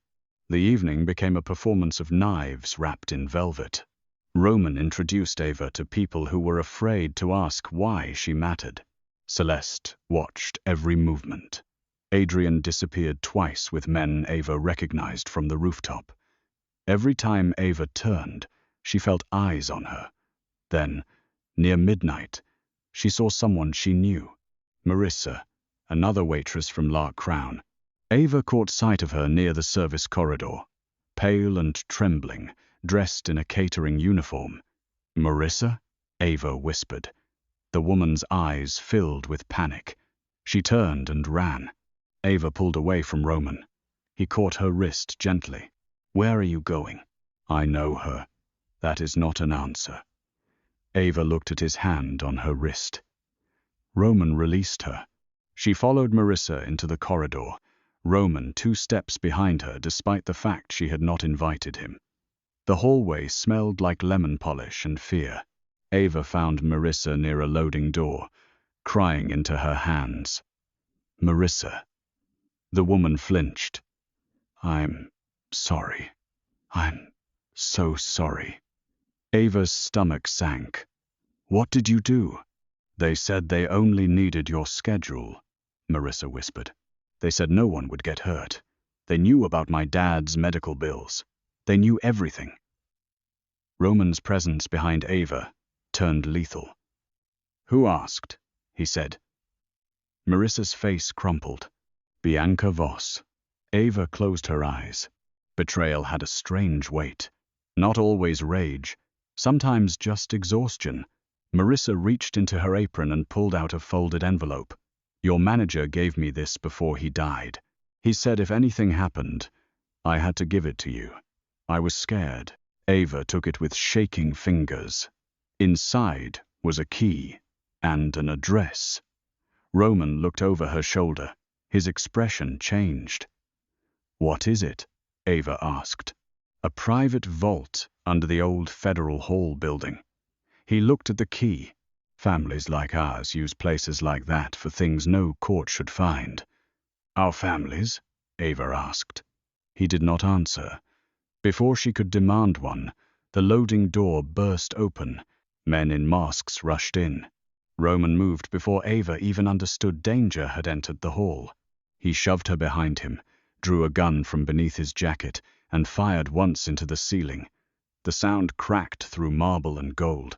The evening became a performance of knives wrapped in velvet. Roman introduced Ava to people who were afraid to ask why she mattered. Celeste watched every movement. Adrian disappeared twice with men Ava recognized from the rooftop. Every time Ava turned, she felt eyes on her. Then, near midnight, she saw someone she knew. Marissa, another waitress from Lark Crown. Ava caught sight of her near the service corridor, pale and trembling, dressed in a catering uniform. Marissa? Ava whispered. The woman's eyes filled with panic. She turned and ran. Ava pulled away from Roman. He caught her wrist gently. Where are you going? I know her. That is not an answer. Ava looked at his hand on her wrist. Roman released her. She followed Marissa into the corridor, Roman 2 steps behind her despite the fact she had not invited him. The hallway smelled like lemon polish and fear. Ava found Marissa near a loading door, crying into her hands. Marissa. The woman flinched. I'm sorry. I'm so sorry. Ava's stomach sank. What did you do? They said they only needed your schedule, Marissa whispered. They said no one would get hurt. They knew about my dad's medical bills. They knew everything. Roman's presence behind Ava turned lethal. Who asked? He said. Marissa's face crumpled. Bianca Voss. Ava closed her eyes. Betrayal had a strange weight. Not always rage, sometimes just exhaustion. Marissa reached into her apron and pulled out a folded envelope. Your manager gave me this before he died. He said if anything happened, I had to give it to you. I was scared. Ava took it with shaking fingers. Inside was a key and an address. Roman looked over her shoulder. His expression changed. "What is it?" Ava asked. "A private vault under the old Federal Hall building." He looked at the key. Families like ours use places like that for things no court should find. "Our families?" Ava asked. He did not answer. Before she could demand one, the loading door burst open. Men in masks rushed in. Roman moved before Ava even understood danger had entered the hall. He shoved her behind him, drew a gun from beneath his jacket, and fired once into the ceiling. The sound cracked through marble and gold.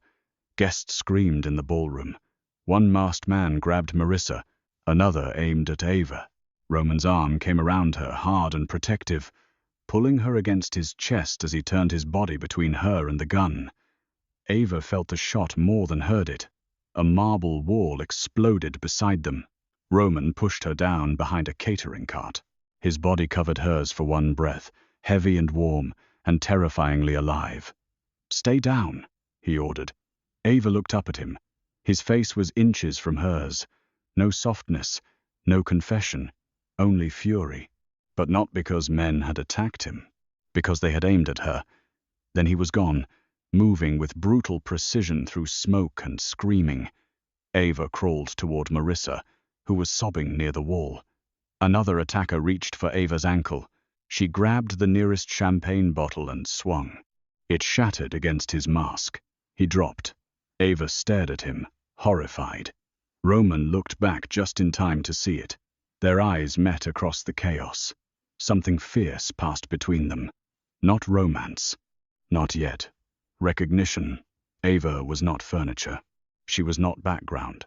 Guests screamed in the ballroom. One masked man grabbed Marissa, another aimed at Ava. Roman's arm came around her, hard and protective, pulling her against his chest as he turned his body between her and the gun. Ava felt the shot more than heard it. A marble wall exploded beside them. Roman pushed her down behind a catering cart. His body covered hers for one breath, heavy and warm, and terrifyingly alive. "Stay down," he ordered. Ava looked up at him. His face was inches from hers. No softness, no confession, only fury. But not because men had attacked him, because they had aimed at her. Then he was gone, moving with brutal precision through smoke and screaming. Ava crawled toward Marissa, who was sobbing near the wall. Another attacker reached for Ava's ankle. She grabbed the nearest champagne bottle and swung. It shattered against his mask. He dropped. Ava stared at him, horrified. Roman looked back just in time to see it. Their eyes met across the chaos. Something fierce passed between them. Not romance. Not yet. Recognition. Ava was not furniture. She was not background.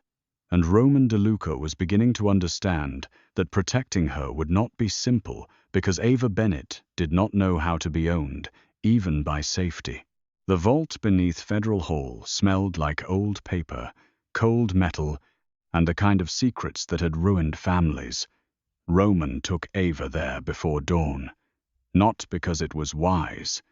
And Roman DeLuca was beginning to understand that protecting her would not be simple because Ava Bennett did not know how to be owned, even by safety. The vault beneath Federal Hall smelled like old paper, cold metal, and the kind of secrets that had ruined families. Roman took Ava there before dawn. Not because it was wise,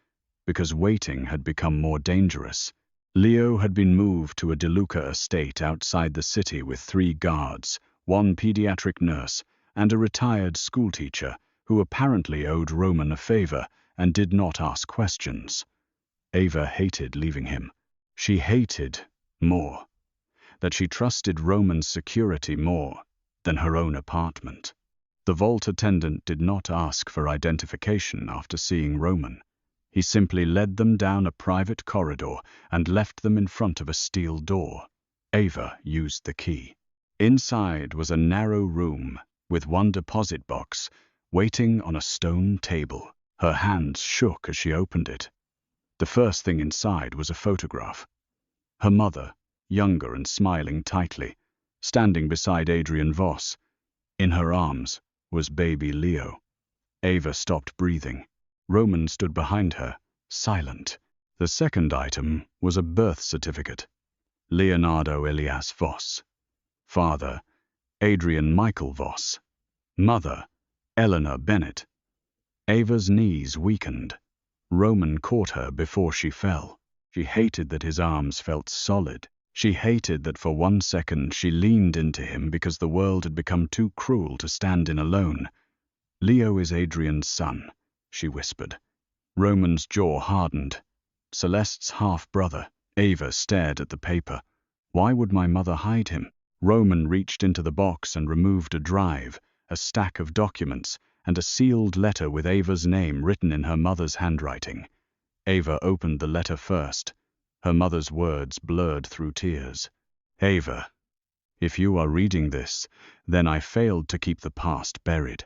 because waiting had become more dangerous. Leo had been moved to a DeLuca estate outside the city with 3 guards, 1 pediatric nurse, and a retired schoolteacher who apparently owed Roman a favor and did not ask questions. Ava hated leaving him. She hated more that she trusted Roman's security more than her own apartment. The vault attendant did not ask for identification after seeing Roman. He simply led them down a private corridor and left them in front of a steel door. Ava used the key. Inside was a narrow room with 1 deposit box waiting on a stone table. Her hands shook as she opened it. The first thing inside was a photograph. Her mother, younger and smiling tightly, standing beside Adrian Voss. In her arms was baby Leo. Ava stopped breathing. Roman stood behind her, silent. The second item was a birth certificate. Leonardo Elias Voss. Father, Adrian Michael Voss. Mother, Eleanor Bennett. Ava's knees weakened. Roman caught her before she fell. She hated that his arms felt solid. She hated that for 1 second she leaned into him because the world had become too cruel to stand in alone. "Leo is Adrian's son," she whispered. Roman's jaw hardened. "Celeste's half-brother." Ava stared at the paper. "Why would my mother hide him?" Roman reached into the box and removed a drive, a stack of documents, and a sealed letter with Ava's name written in her mother's handwriting. Ava opened the letter first. Her mother's words blurred through tears. "Ava, if you are reading this, then I failed to keep the past buried.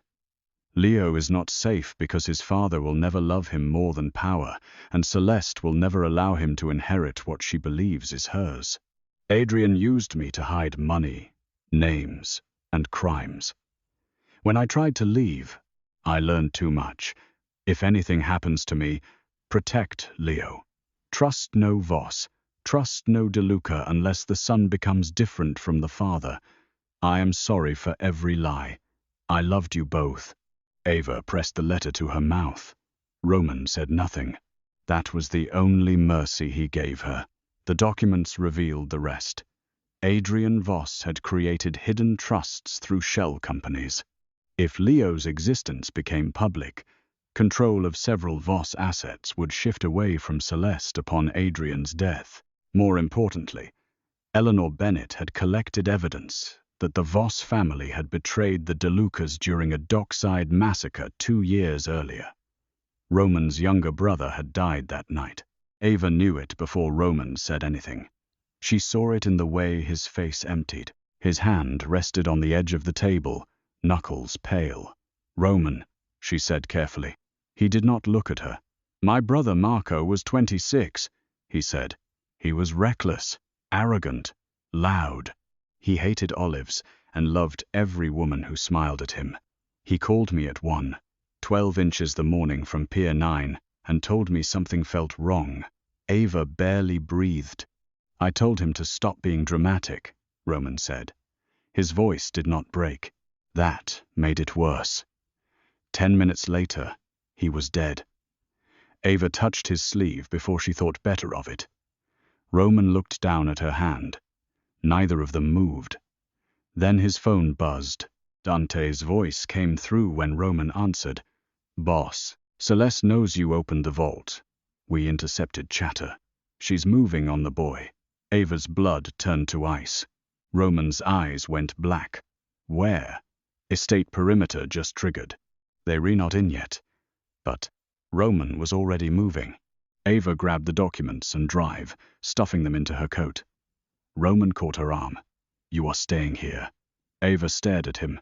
Leo is not safe because his father will never love him more than power, and Celeste will never allow him to inherit what she believes is hers. Adrian used me to hide money, names, and crimes. When I tried to leave, I learned too much. If anything happens to me, protect Leo. Trust no Voss. Trust no DeLuca unless the son becomes different from the father. I am sorry for every lie. I loved you both." Ava pressed the letter to her mouth. Roman said nothing. That was the only mercy he gave her. The documents revealed the rest. Adrian Voss had created hidden trusts through shell companies. If Leo's existence became public, control of several Voss assets would shift away from Celeste upon Adrian's death. More importantly, Eleanor Bennett had collected evidence that the Voss family had betrayed the DeLucas during a dockside massacre 2 years earlier. Roman's younger brother had died that night. Ava knew it before Roman said anything. She saw it in the way his face emptied. His hand rested on the edge of the table, knuckles pale. "Roman," she said carefully. He did not look at her. "My brother Marco was 26, he said. He was reckless, arrogant, loud. He hated olives and loved every woman who smiled at him. He called me at 1:12 inches the morning from Pier 9 and told me something felt wrong." Ava barely breathed. "I told him to stop being dramatic," Roman said. His voice did not break. That made it worse. 10 minutes later, he was dead. Ava touched his sleeve before she thought better of it. Roman looked down at her hand. Neither of them moved. Then his phone buzzed. Dante's voice came through when Roman answered. "Boss, Celeste knows you opened the vault. We intercepted chatter. She's moving on the boy." Ava's blood turned to ice. Roman's eyes went black. "Where?" "Estate perimeter just triggered. They're not in yet." But Roman was already moving. Ava grabbed the documents and drive, stuffing them into her coat. Roman caught her arm. "You are staying here." Ava stared at him.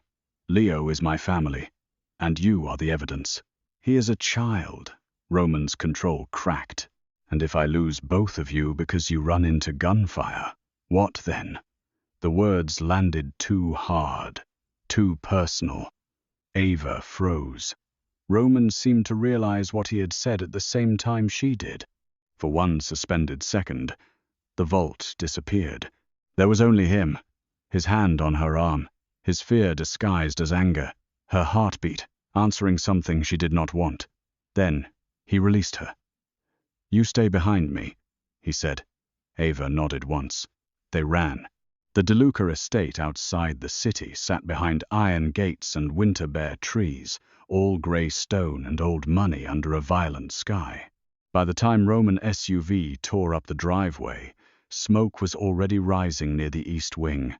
"Leo is my family, and you are the evidence." "He is a child." Roman's control cracked. "And if I lose both of you because you run into gunfire, what then?" The words landed too hard, too personal. Ava froze. Roman seemed to realize what he had said at the same time she did. For one suspended second, the vault disappeared. There was only him, his hand on her arm, his fear disguised as anger, her heartbeat answering something she did not want. Then he released her. "You stay behind me," he said. Ava nodded once. They ran. The DeLuca estate outside the city sat behind iron gates and winter-bare trees, all grey stone and old money under a violent sky. By the time Roman SUV tore up the driveway, smoke was already rising near the east wing.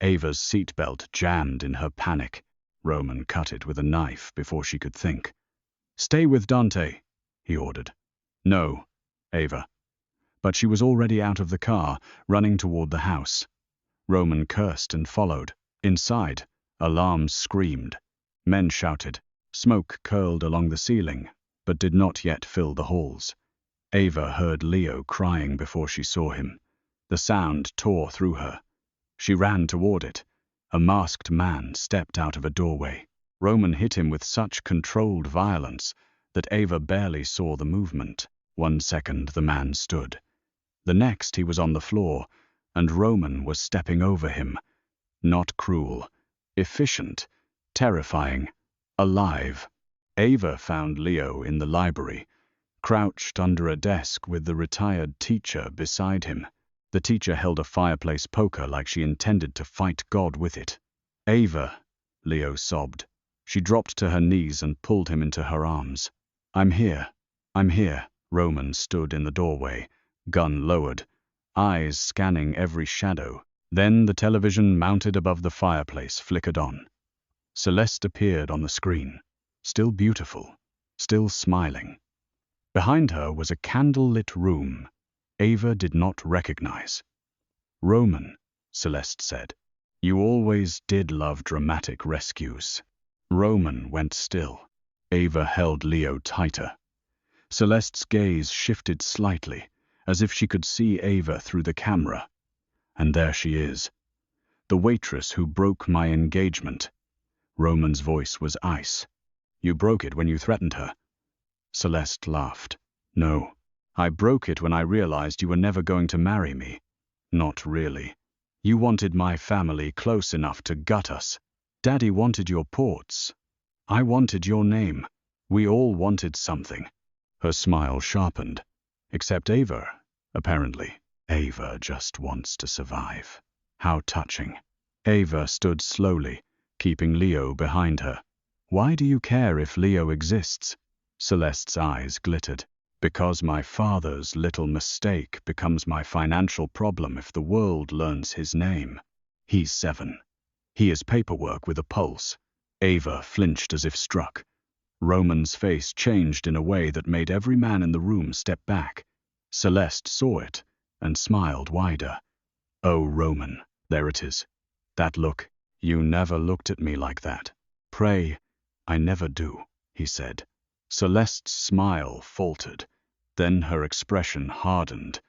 Ava's seatbelt jammed in her panic. Roman cut it with a knife before she could think. "Stay with Dante," he ordered. "No, Ava." But she was already out of the car, running toward the house. Roman cursed and followed. Inside, alarms screamed. Men shouted. Smoke curled along the ceiling, but did not yet fill the halls. Ava heard Leo crying before she saw him. The sound tore through her. She ran toward it. A masked man stepped out of a doorway. Roman hit him with such controlled violence that Ava barely saw the movement. 1 second the man stood. The next he was on the floor, and Roman was stepping over him. Not cruel, efficient, terrifying, alive. Ava found Leo in the library, crouched under a desk with the retired teacher beside him. The teacher held a fireplace poker like she intended to fight God with it. "Ava," Leo sobbed. She dropped to her knees and pulled him into her arms. I'm here. Roman stood in the doorway, gun lowered, eyes scanning every shadow. Then the television mounted above the fireplace flickered on. Celeste appeared on the screen, still beautiful, still smiling. Behind her was a candle-lit room Ava did not recognize. "Roman," Celeste said, "you always did love dramatic rescues." Roman went still. Ava held Leo tighter. Celeste's gaze shifted slightly, as if she could see Ava through the camera. "And there she is. The waitress who broke my engagement." Roman's voice was ice. "You broke it when you threatened her." Celeste laughed. "No, I broke it when I realized you were never going to marry me." "Not really. You wanted my family close enough to gut us. Daddy wanted your ports. I wanted your name. We all wanted something." Her smile sharpened. "Except Ava, apparently." "Ava just wants to survive." How touching. Ava stood slowly, keeping Leo behind her. Why do you care if Leo exists? Celeste's eyes glittered. Because my father's little mistake becomes my financial problem if the world learns his name. He's 7. He is paperwork with a pulse. Ava flinched as if struck. Roman's face changed in a way that made every man in the room step back. Celeste saw it and smiled wider. Oh, Roman, there it is. That look. You never looked at me like that. Pray, I never do, he said. Celeste's smile faltered. Then her expression hardened.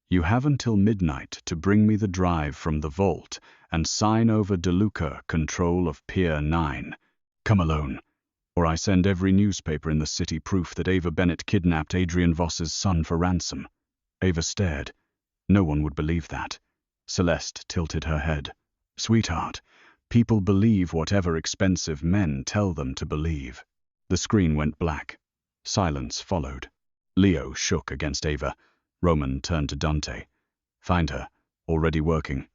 You have until midnight to bring me the drive from the vault and sign over DeLuca control of Pier 9. Come alone, or I send every newspaper in the city proof that Ava Bennett kidnapped Adrian Voss's son for ransom. Ava stared. No one would believe that. Celeste tilted her head. Sweetheart, people believe whatever expensive men tell them to believe. The screen went black. Silence followed. Leo shook against Ava. Roman turned to Dante. Find her. Already working.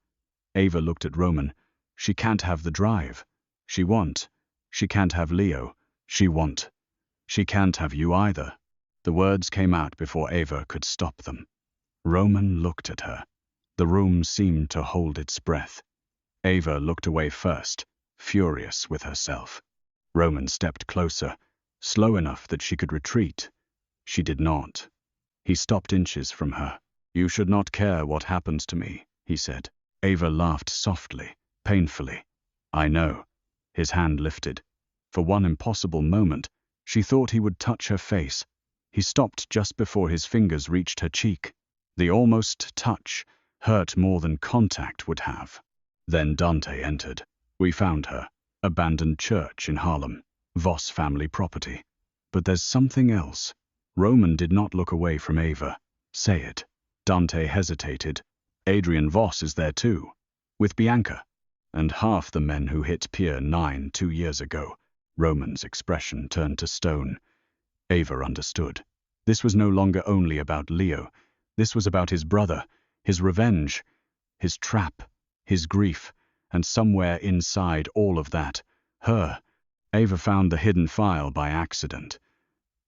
Ava looked at Roman. She can't have the drive. She won't. She can't have Leo. She won't. She can't have you either. The words came out before Ava could stop them. Roman looked at her. The room seemed to hold its breath. Ava looked away first, furious with herself. Roman stepped closer, slow enough that she could retreat. She did not. He stopped inches from her. You should not care what happens to me, he said. Ava laughed softly, painfully. I know. His hand lifted. For one impossible moment, she thought he would touch her face. He stopped just before his fingers reached her cheek. The almost touch hurt more than contact would have. Then Dante entered. We found her. Abandoned church in Harlem. Voss family property. But there's something else. Roman did not look away from Ava. Say it. Dante hesitated. Adrian Voss is there too. With Bianca. And half the men who hit Pier 9 2 years ago. Roman's expression turned to stone. Ava understood. This was no longer only about Leo. This was about his brother, his revenge, his trap, his grief, and somewhere inside all of that, her. Ava found the hidden file by accident.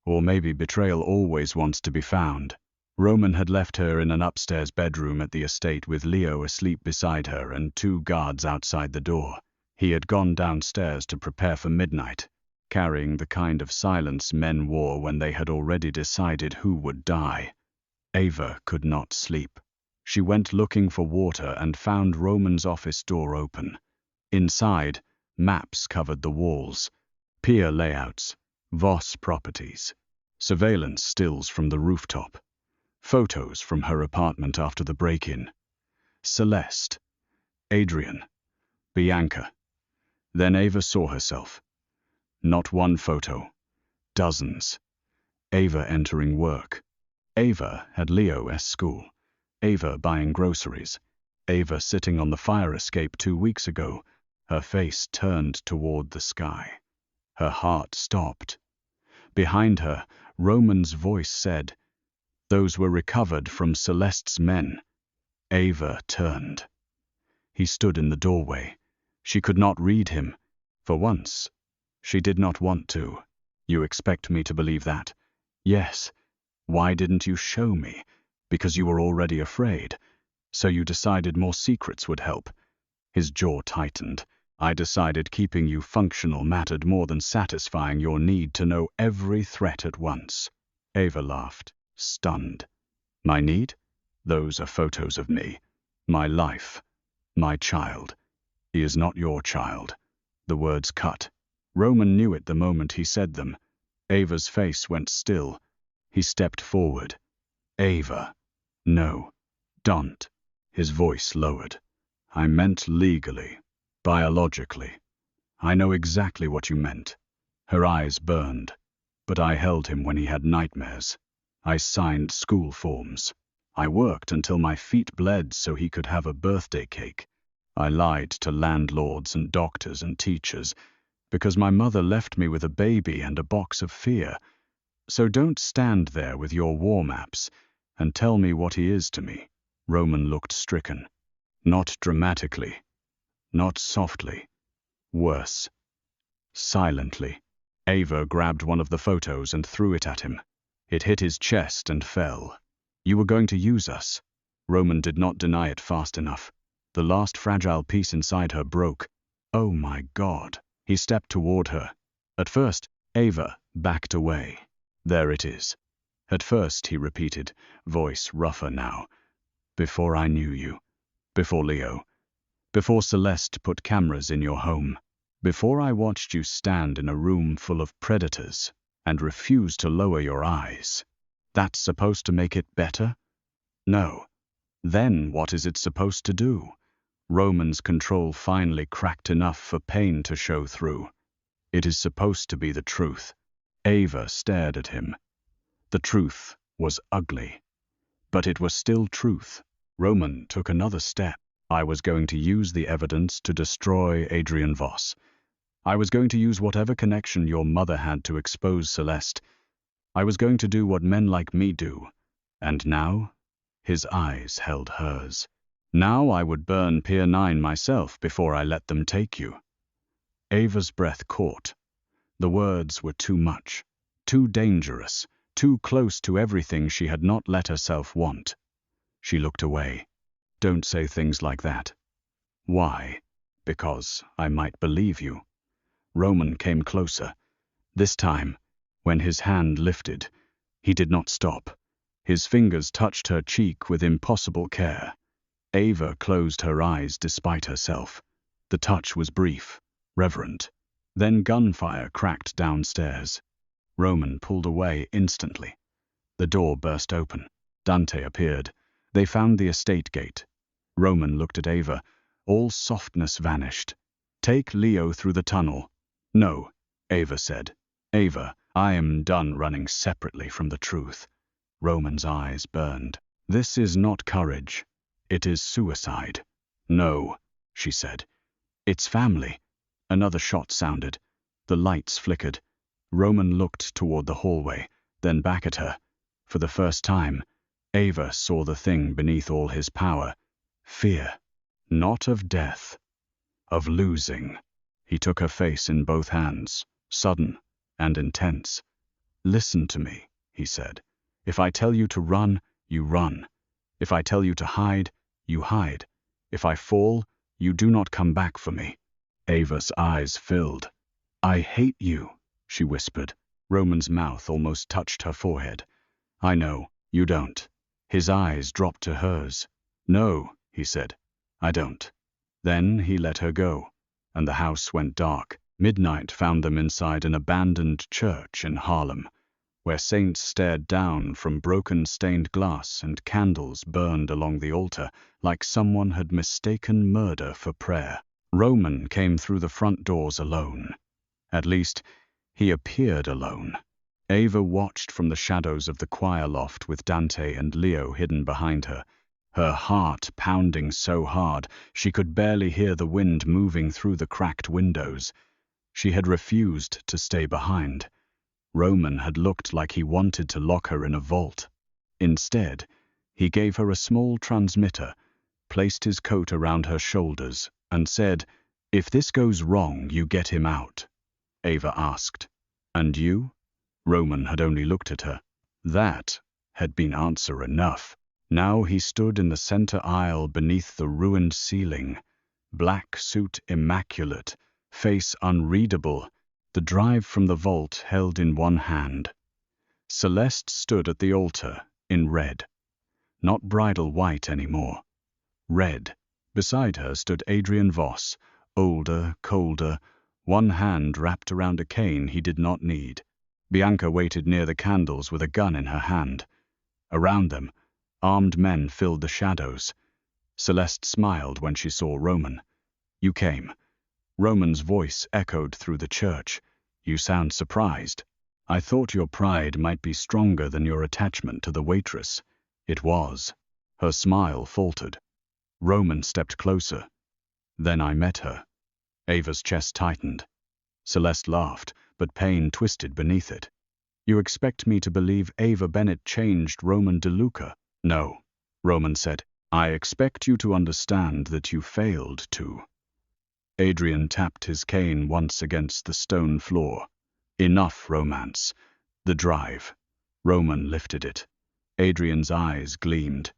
Or maybe betrayal always wants to be found. Roman had left her in an upstairs bedroom at the estate with Leo asleep beside her and 2 guards outside the door. He had gone downstairs to prepare for midnight, carrying the kind of silence men wore when they had already decided who would die. Ava could not sleep. She went looking for water and found Roman's office door open. Inside, maps covered the walls, pier layouts, Voss properties, surveillance stills from the rooftop, photos from her apartment after the break-in. Celeste, Adrian, Bianca. Then Ava saw herself. Not one photo, dozens. Ava entering work. Ava at Leo's school. Ava buying groceries. Ava sitting on the fire escape 2 weeks ago, her face turned toward the sky. Her heart stopped. Behind her, Roman's voice said, "Those were recovered from Celeste's men." Ava turned. He stood in the doorway. She could not read him. For once, she did not want to. You expect me to believe that? Yes. Why didn't you show me? Because you were already afraid. So you decided more secrets would help. His jaw tightened. I decided keeping you functional mattered more than satisfying your need to know every threat at once. Ava laughed, stunned. My need? Those are photos of me. My life. My child. He is not your child. The words cut. Roman knew it the moment he said them. Ava's face went still. He stepped forward. Ava. No. Don't. His voice lowered. I meant legally. Biologically. I know exactly what you meant. Her eyes burned. But I held him when he had nightmares. I signed school forms. I worked until my feet bled so he could have a birthday cake. I lied to landlords and doctors and teachers because my mother left me with a baby and a box of fear. So don't stand there with your war maps and tell me what he is to me. Roman looked stricken. Not dramatically. Not softly. Worse. Silently, Ava grabbed one of the photos and threw it at him. It hit his chest and fell. You were going to use us. Roman did not deny it fast enough. The last fragile piece inside her broke. Oh my God. He stepped toward her. At first, Ava backed away. There it is. At first, he repeated, voice rougher now. Before I knew you. Before Leo. Before Celeste put cameras in your home. Before I watched you stand in a room full of predators and refuse to lower your eyes. That's supposed to make it better? No. Then what is it supposed to do? Roman's control finally cracked enough for pain to show through. It is supposed to be the truth. Ava stared at him. The truth was ugly. But it was still truth. Roman took another step. I was going to use the evidence to destroy Adrian Voss. I was going to use whatever connection your mother had to expose Celeste. I was going to do what men like me do. And now? His eyes held hers. Now I would burn Pier 9 myself before I let them take you. Ava's breath caught. The words were too much, too dangerous, too close to everything she had not let herself want. She looked away. Don't say things like that. Why? Because I might believe you. Roman came closer. This time, when his hand lifted, he did not stop. His fingers touched her cheek with impossible care. Ava closed her eyes despite herself. The touch was brief, reverent. Then gunfire cracked downstairs. Roman pulled away instantly. The door burst open. Dante appeared. They found the estate gate. Roman looked at Ava. All softness vanished. Take Leo through the tunnel. No, Ava said. Ava, I am done running separately from the truth. Roman's eyes burned. This is not courage. It is suicide. No, she said. It's family. Another shot sounded. The lights flickered. Roman looked toward the hallway, then back at her. For the first time, Ava saw the thing beneath all his power. Fear. Not of death. Of losing. He took her face in both hands, sudden and intense. Listen to me, he said. If I tell you to run, you run. If I tell you to hide, you hide. If I fall, you do not come back for me. Ava's eyes filled. I hate you, she whispered. Roman's mouth almost touched her forehead. I know, you don't. His eyes dropped to hers. No, he said, I don't. Then he let her go, and the house went dark. Midnight found them inside an abandoned church in Harlem, where saints stared down from broken stained glass and candles burned along the altar like someone had mistaken murder for prayer. Roman came through the front doors alone. At least, he appeared alone. Ava watched from the shadows of the choir loft with Dante and Leo hidden behind her, her heart pounding so hard she could barely hear the wind moving through the cracked windows. She had refused to stay behind. Roman had looked like he wanted to lock her in a vault. Instead, he gave her a small transmitter, placed his coat around her shoulders, and said, If this goes wrong, you get him out. Ava asked, And you? Roman had only looked at her. That had been answer enough. Now he stood in the center aisle beneath the ruined ceiling, black suit immaculate, face unreadable, the drive from the vault held in one hand. Celeste stood at the altar, in red. Not bridal white anymore. Red. Beside her stood Adrian Voss, older, colder, one hand wrapped around a cane he did not need. Bianca waited near the candles with a gun in her hand. Around them, armed men filled the shadows. Celeste smiled when she saw Roman. You came. Roman's voice echoed through the church. You sound surprised. I thought your pride might be stronger than your attachment to the waitress. It was. Her smile faltered. Roman stepped closer. Then I met her. Ava's chest tightened. Celeste laughed, but pain twisted beneath it. You expect me to believe Ava Bennett changed Roman DeLuca? No, Roman said. I expect you to understand that you failed to. Adrian tapped his cane once against the stone floor. Enough romance. The drive. Roman lifted it. Adrian's eyes gleamed.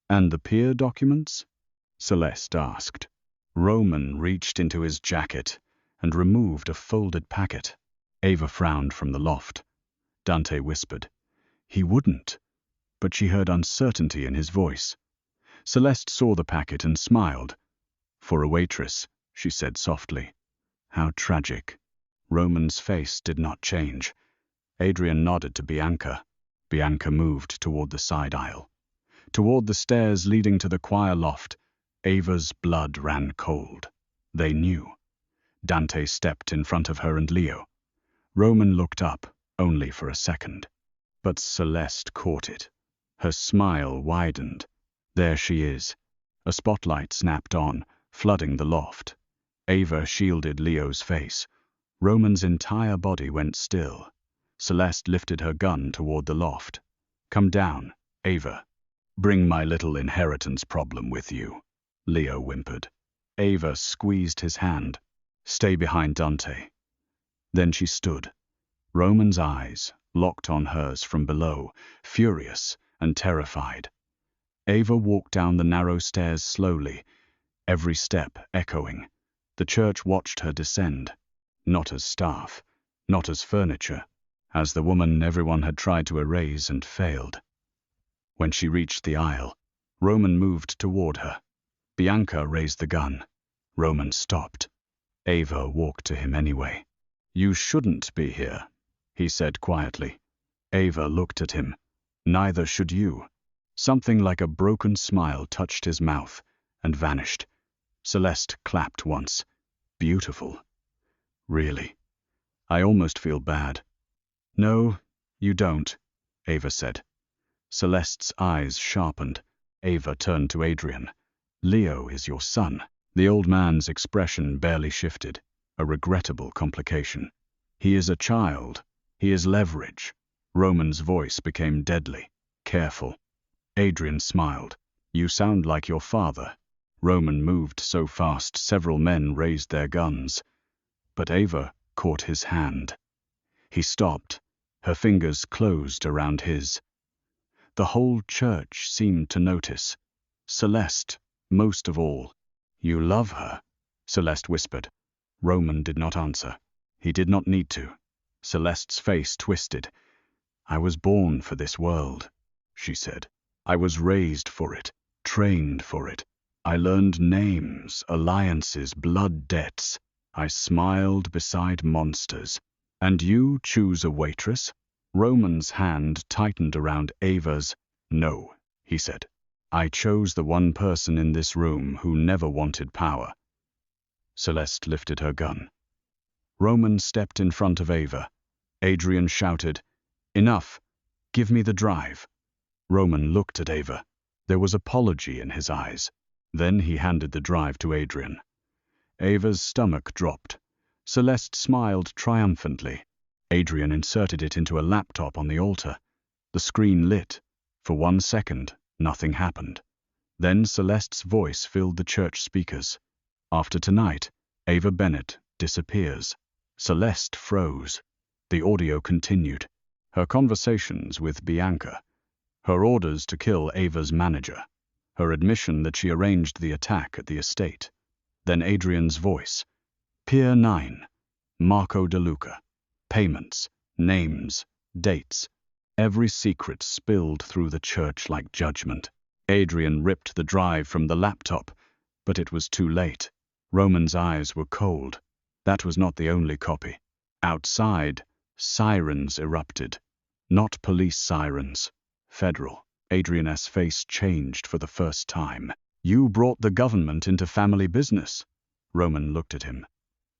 And the peer documents? Celeste asked. Roman reached into his jacket and removed a folded packet. Ava frowned from the loft. Dante whispered. He wouldn't. But she heard uncertainty in his voice. Celeste saw the packet and smiled. For a waitress, she said softly. How tragic. Roman's face did not change. Adrian nodded to Bianca. Bianca moved toward the side aisle. Toward the stairs leading to the choir loft, Ava's blood ran cold. They knew. Dante stepped in front of her and Leo. Roman looked up, only for a second. But Celeste caught it. Her smile widened. There she is. A spotlight snapped on, flooding the loft. Ava shielded Leo's face. Roman's entire body went still. Celeste lifted her gun toward the loft. Come down, Ava. Bring my little inheritance problem with you, Leo whimpered. Ava squeezed his hand. Stay behind Dante. Then she stood. Roman's eyes locked on hers from below, furious and terrified. Ava walked down the narrow stairs slowly, every step echoing. The church watched her descend, not as staff, not as furniture, as the woman everyone had tried to erase and failed. When she reached the aisle, Roman moved toward her. Bianca raised the gun. Roman stopped. Ava walked to him anyway. You shouldn't be here, he said quietly. Ava looked at him. Neither should you. Something like a broken smile touched his mouth and vanished. Celeste clapped once. Beautiful. Really. I almost feel bad. No, you don't, Ava said. Celeste's eyes sharpened. Ava turned to Adrian. Leo is your son. The old man's expression barely shifted. A regrettable complication. He is a child. He is leverage. Roman's voice became deadly. Careful. Adrian smiled. You sound like your father. Roman moved so fast several men raised their guns. But Ava caught his hand. He stopped. Her fingers closed around his. The whole church seemed to notice. Celeste, most of all. You love her, Celeste whispered. Roman did not answer. He did not need to. Celeste's face twisted. I was born for this world, she said. I was raised for it, trained for it. I learned names, alliances, blood debts. I smiled beside monsters. And you choose a waitress? Roman's hand tightened around Ava's. No, he said. I chose the one person in this room who never wanted power. Celeste lifted her gun. Roman stepped in front of Ava. Adrian shouted, Enough! Give me the drive. Roman looked at Ava. There was apology in his eyes. Then he handed the drive to Adrian. Ava's stomach dropped. Celeste smiled triumphantly. Adrian inserted it into a laptop on the altar. The screen lit. For 1 second, nothing happened. Then Celeste's voice filled the church speakers. After tonight, Ava Bennett disappears. Celeste froze. The audio continued. Her conversations with Bianca. Her orders to kill Ava's manager. Her admission that she arranged the attack at the estate. Then Adrian's voice. Pier 9. Marco De Luca. Payments. Names. Dates. Every secret spilled through the church like judgment. Adrian ripped the drive from the laptop, but it was too late. Roman's eyes were cold. That was not the only copy. Outside, sirens erupted. Not police sirens. Federal. Adrian's face changed for the first time. You brought the government into family business. Roman looked at him.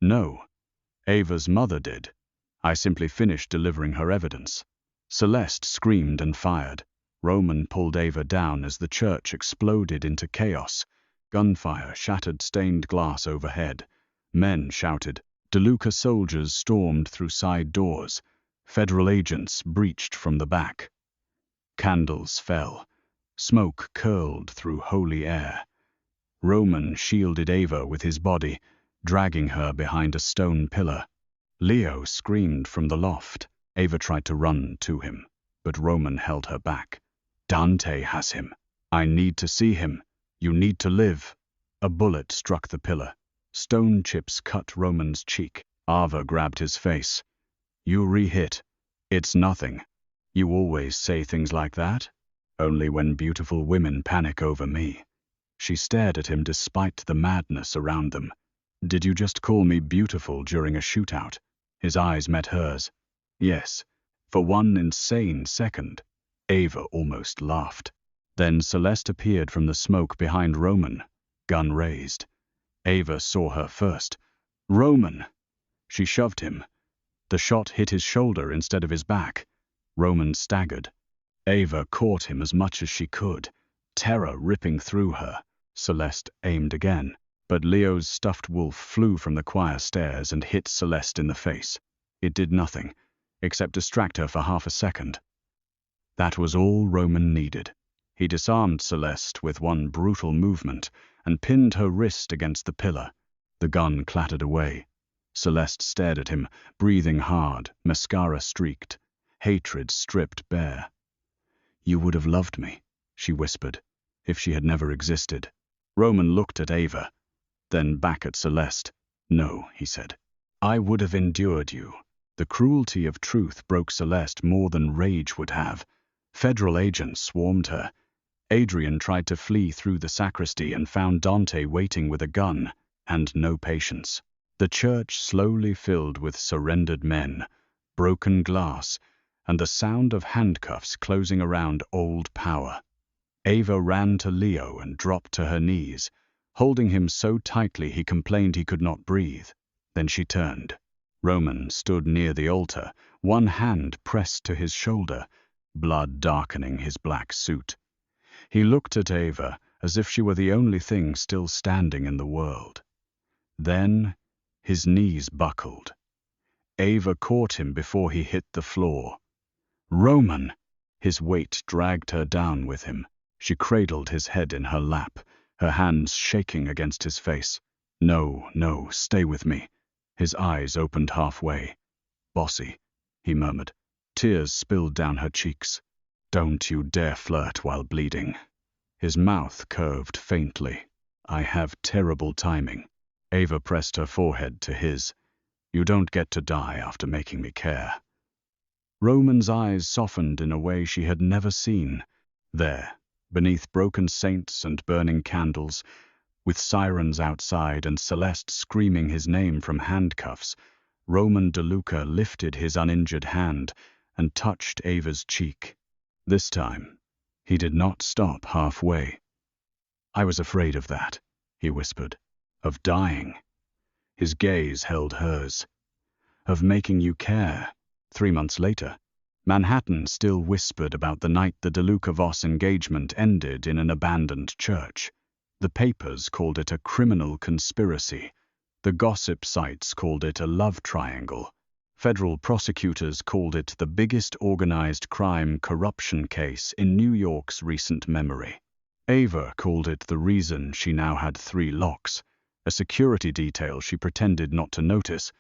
No. Ava's mother did. I simply finished delivering her evidence. Celeste screamed and fired. Roman pulled Ava down as the church exploded into chaos. Gunfire shattered stained glass overhead. Men shouted. De Luca soldiers stormed through side doors. Federal agents breached from the back. Candles fell. Smoke curled through holy air. Roman shielded Ava with his body. dragging her behind a stone pillar. Leo screamed from the loft. Ava tried to run to him, but Roman held her back. Dante has him. I need to see him. You need to live. A bullet struck the pillar. Stone chips cut Roman's cheek. Ava grabbed his face. You re-hit. It's nothing. You always say things like that? Only when beautiful women panic over me. She stared at him despite the madness around them. Did you just call me beautiful during a shootout? His eyes met hers. Yes. For one insane second. Ava almost laughed. Then Celeste appeared from the smoke behind Roman, gun raised. Ava saw her first. Roman! She shoved him. The shot hit his shoulder instead of his back. Roman staggered. Ava caught him as much as she could, terror ripping through her. Celeste aimed again, but Leo's stuffed wolf flew from the choir stairs and hit Celeste in the face. It did nothing, except distract her for half a second. That was all Roman needed. He disarmed Celeste with one brutal movement and pinned her wrist against the pillar. The gun clattered away. Celeste stared at him, breathing hard, mascara streaked, hatred stripped bare. You would have loved me, she whispered, if she had never existed. Roman looked at Ava, then back at Celeste. No, he said. I would have endured you. The cruelty of truth broke Celeste more than rage would have. Federal agents swarmed her. Adrian tried to flee through the sacristy and found Dante waiting with a gun and no patience. The church slowly filled with surrendered men, broken glass, and the sound of handcuffs closing around old power. Ava ran to Leo and dropped to her knees, holding him so tightly he complained he could not breathe. Then she turned. Roman stood near the altar, one hand pressed to his shoulder, blood darkening his black suit. He looked at Ava as if she were the only thing still standing in the world. Then his knees buckled. Ava caught him before he hit the floor. Roman! His weight dragged her down with him. She cradled his head in her lap, her hands shaking against his face. No, no, stay with me. His eyes opened halfway. Bossy, he murmured. Tears spilled down her cheeks. Don't you dare flirt while bleeding. His mouth curved faintly. I have terrible timing. Ava pressed her forehead to his. You don't get to die after making me care. Roman's eyes softened in a way she had never seen. There, beneath broken saints and burning candles, with sirens outside and Celeste screaming his name from handcuffs, Roman DeLuca lifted his uninjured hand and touched Ava's cheek. This time, he did not stop halfway. I was afraid of that, he whispered. Of dying. His gaze held hers. Of making you care. 3 months later, Manhattan still whispered about the night the DeLuca-Voss engagement ended in an abandoned church. The papers called it a criminal conspiracy. The gossip sites called it a love triangle. Federal prosecutors called it the biggest organized crime corruption case in New York's recent memory. Ava called it the reason she now had 3 locks, a security detail she pretended not to notice,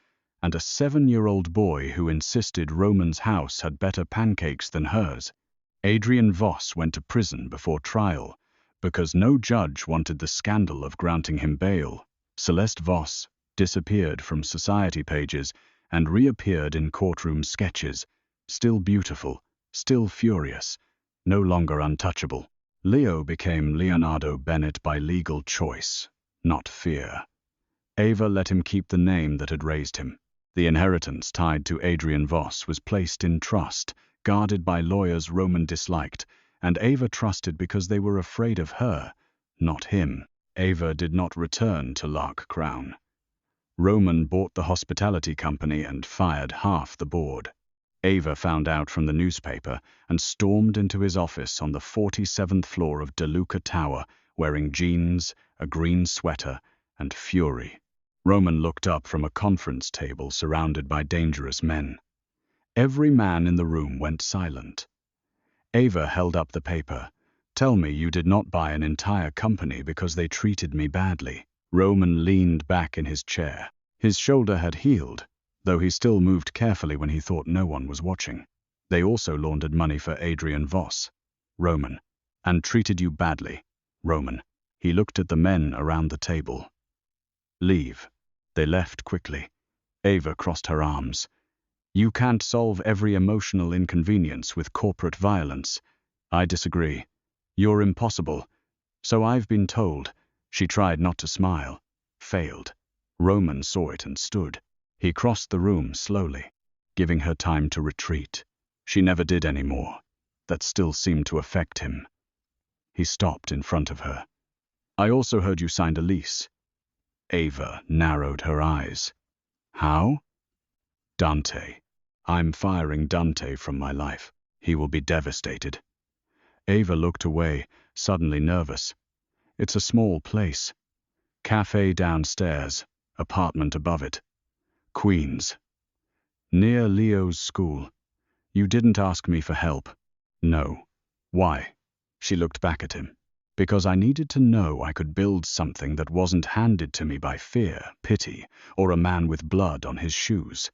and a 7-year-old boy who insisted Roman's house had better pancakes than hers. Adrian Voss went to prison before trial because no judge wanted the scandal of granting him bail. Celeste Voss disappeared from society pages and reappeared in courtroom sketches, still beautiful, still furious, no longer untouchable. Leo became Leonardo Bennett by legal choice, not fear. Ava let him keep the name that had raised him. The inheritance tied to Adrian Voss was placed in trust, guarded by lawyers Roman disliked, and Ava trusted because they were afraid of her, not him. Ava did not return to Lark Crown. Roman bought the hospitality company and fired half the board. Ava found out from the newspaper and stormed into his office on the 47th floor of DeLuca Tower, wearing jeans, a green sweater, and fury. Roman looked up from a conference table surrounded by dangerous men. Every man in the room went silent. Ava held up the paper. Tell me you did not buy an entire company because they treated me badly. Roman leaned back in his chair. His shoulder had healed, though he still moved carefully when he thought no one was watching. They also laundered money for Adrian Voss. Roman. And treated you badly. Roman. He looked at the men around the table. Leave. They left quickly. Ava crossed her arms. You can't solve every emotional inconvenience with corporate violence. I disagree. You're impossible. So I've been told. She tried not to smile. Failed. Roman saw it and stood. He crossed the room slowly, giving her time to retreat. She never did any more. That still seemed to affect him. He stopped in front of her. I also heard you signed a lease. Ava narrowed her eyes. How? Dante. I'm firing Dante from my life. He will be devastated. Ava looked away, suddenly nervous. It's a small place. Cafe downstairs, apartment above it. Queens. Near Leo's school. You didn't ask me for help. No. Why? She looked back at him. Because I needed to know I could build something that wasn't handed to me by fear, pity, or a man with blood on his shoes.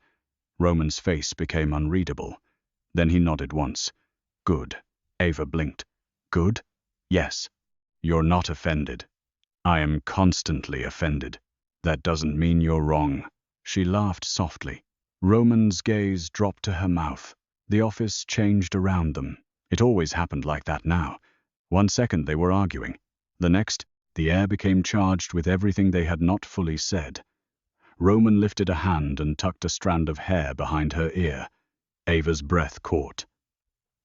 Roman's face became unreadable. Then he nodded once. Good. Ava blinked. Good? Yes. You're not offended. I am constantly offended. That doesn't mean you're wrong. She laughed softly. Roman's gaze dropped to her mouth. The office changed around them. It always happened like that now. 1 second they were arguing. The next, the air became charged with everything they had not fully said. Roman lifted a hand and tucked a strand of hair behind her ear. Ava's breath caught.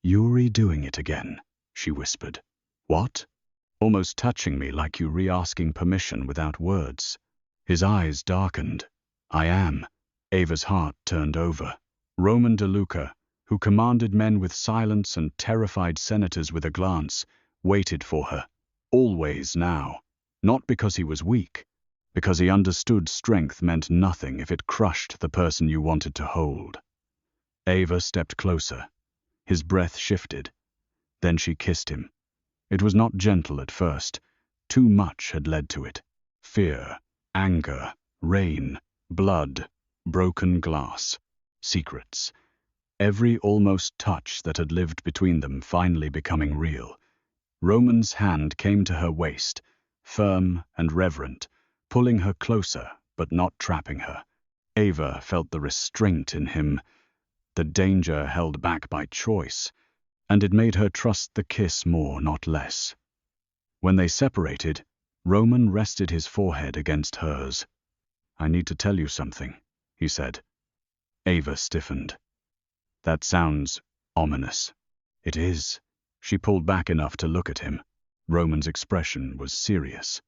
You're doing it again, she whispered. What? Almost touching me like you re-asking permission without words. His eyes darkened. I am. Ava's heart turned over. Roman DeLuca, who commanded men with silence and terrified senators with a glance, waited for her. Always now. Not because he was weak. Because he understood strength meant nothing if it crushed the person you wanted to hold. Ava stepped closer. His breath shifted. Then she kissed him. It was not gentle at first. Too much had led to it. Fear, anger, rain, blood, broken glass, secrets. Every almost touch that had lived between them finally becoming real. Roman's hand came to her waist, firm and reverent, pulling her closer but not trapping her. Ava felt the restraint in him, the danger held back by choice, and it made her trust the kiss more, not less. When they separated, Roman rested his forehead against hers. I need to tell you something, he said. Ava stiffened. That sounds ominous. It is. She pulled back enough to look at him. Roman's expression was serious.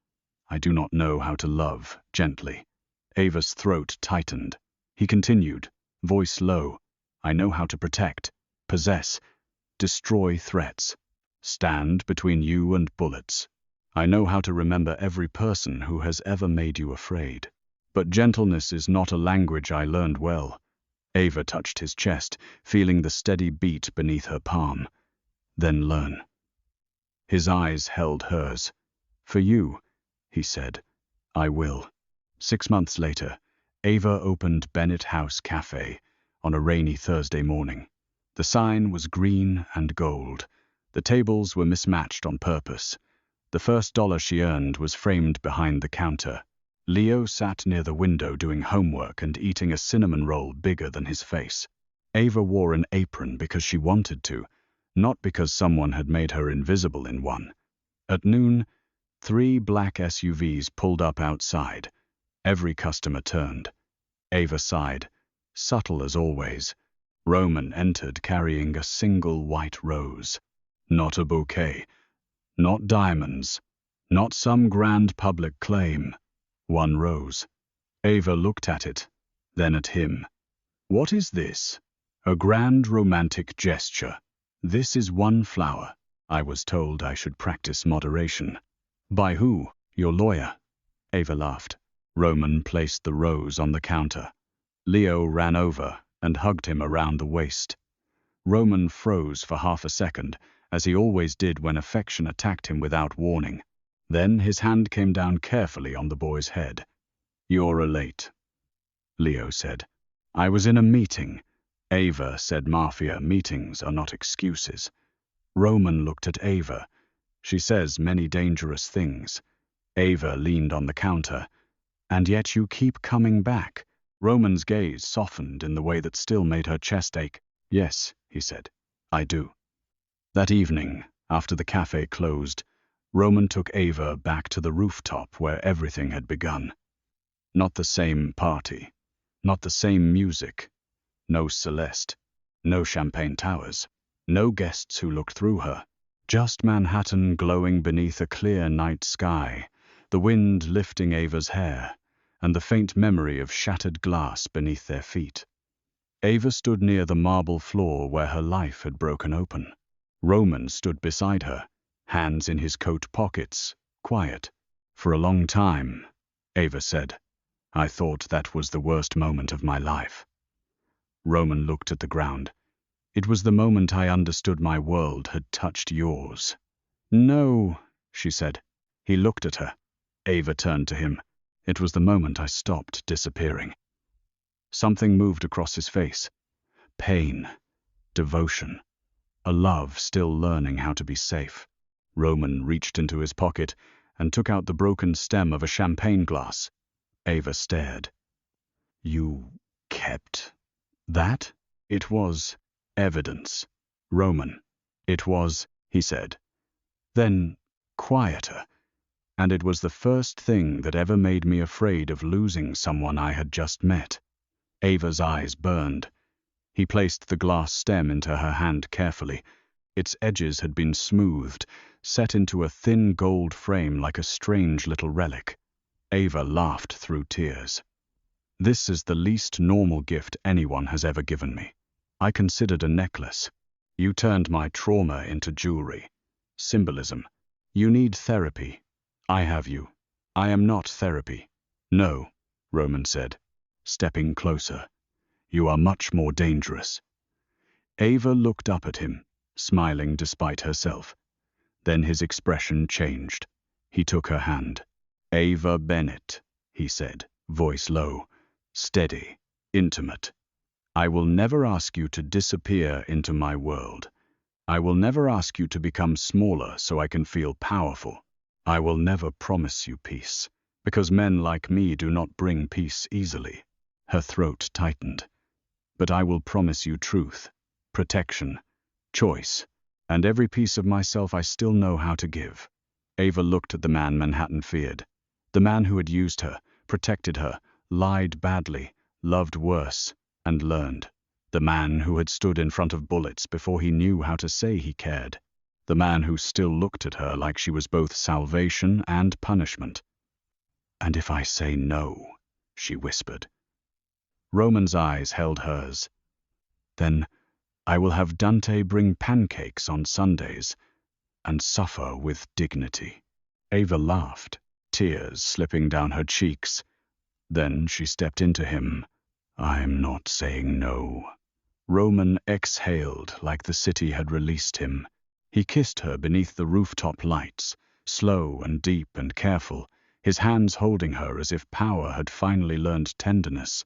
I do not know how to love gently. Ava's throat tightened. He continued, voice low. I know how to protect, possess, destroy threats, stand between you and bullets. I know how to remember every person who has ever made you afraid. But gentleness is not a language I learned well. Ava touched his chest, feeling the steady beat beneath her palm. Then learn. His eyes held hers. For you, he said, I will. 6 months later, Ava opened Bennett House Cafe on a rainy Thursday morning. The sign was green and gold. The tables were mismatched on purpose. The first dollar she earned was framed behind the counter. Leo sat near the window doing homework and eating a cinnamon roll bigger than his face. Ava wore an apron because she wanted to, not because someone had made her invisible in one. At noon, 3 black SUVs pulled up outside. Every customer turned. Ava sighed, subtle as always. Roman entered carrying a single white rose. Not a bouquet. Not diamonds. Not some grand public claim. 1 rose. Ava looked at it, then at him. What is this? A grand romantic gesture. This is 1 flower. I was told I should practice moderation. By who? Your lawyer? Ava laughed. Roman placed the rose on the counter. Leo ran over and hugged him around the waist. Roman froze for half a second, as he always did when affection attacked him without warning. Then his hand came down carefully on the boy's head. "You're late," Leo said. "I was in a meeting." Ava said Mafia meetings are not excuses. Roman looked at Ava. "She says many dangerous things." Ava leaned on the counter. "And yet you keep coming back." Roman's gaze softened in the way that still made her chest ache. "Yes," he said, "I do." That evening, after the cafe closed, Roman took Ava back to the rooftop where everything had begun. Not the same party, not the same music, no Celeste, no champagne towers, no guests who looked through her, just Manhattan glowing beneath a clear night sky, the wind lifting Ava's hair, and the faint memory of shattered glass beneath their feet. Ava stood near the marble floor where her life had broken open. Roman stood beside her, hands in his coat pockets, quiet. "For a long time," Ava said, "I thought that was the worst moment of my life." Roman looked at the ground. "It was the moment I understood my world had touched yours." "No," she said. He looked at her. Ava turned to him. "It was the moment I stopped disappearing." Something moved across his face. Pain, devotion, a love still learning how to be safe. Roman reached into his pocket and took out the broken stem of a champagne glass. Ava stared. "You kept that?" "It was evidence, Roman. It was," he said. Then, quieter, "and it was the first thing that ever made me afraid of losing someone I had just met." Ava's eyes burned. He placed the glass stem into her hand carefully. Its edges had been smoothed, set into a thin gold frame like a strange little relic. Ava laughed through tears. "This is the least normal gift anyone has ever given me. I considered a necklace. You turned my trauma into jewelry. Symbolism. You need therapy. I have you. I am not therapy." "No," Roman said, stepping closer. "You are much more dangerous." Ava looked up at him, smiling despite herself. Then his expression changed. He took her hand. "Ava Bennett," he said, voice low, steady, intimate. "I will never ask you to disappear into my world. I will never ask you to become smaller so I can feel powerful. I will never promise you peace, because men like me do not bring peace easily." Her throat tightened. "But I will promise you truth, protection, choice, and every piece of myself I still know how to give." Ava looked at the man Manhattan feared. The man who had used her, protected her, lied badly, loved worse, and learned. The man who had stood in front of bullets before he knew how to say he cared. The man who still looked at her like she was both salvation and punishment. "And if I say no," she whispered. Roman's eyes held hers. "Then I will have Dante bring pancakes on Sundays and suffer with dignity." Ava laughed, tears slipping down her cheeks. Then she stepped into him. "I'm not saying no." Roman exhaled like the city had released him. He kissed her beneath the rooftop lights, slow and deep and careful, his hands holding her as if power had finally learned tenderness.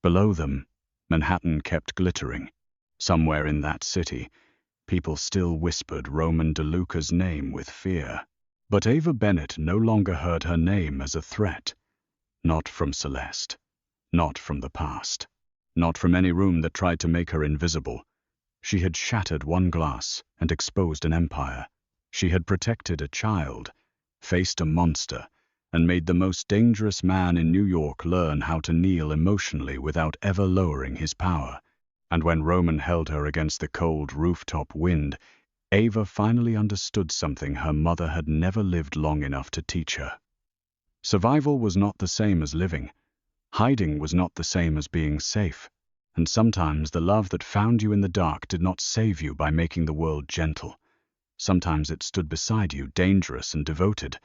Below them, Manhattan kept glittering. Somewhere in that city, people still whispered Roman DeLuca's name with fear. But Ava Bennett no longer heard her name as a threat. Not from Celeste. Not from the past. Not from any room that tried to make her invisible. She had shattered one glass and exposed an empire. She had protected a child, faced a monster, and made the most dangerous man in New York learn how to kneel emotionally without ever lowering his power. And when Roman held her against the cold rooftop wind, Ava finally understood something her mother had never lived long enough to teach her. Survival was not the same as living. Hiding was not the same as being safe. And sometimes the love that found you in the dark did not save you by making the world gentle. Sometimes it stood beside you, dangerous and devoted,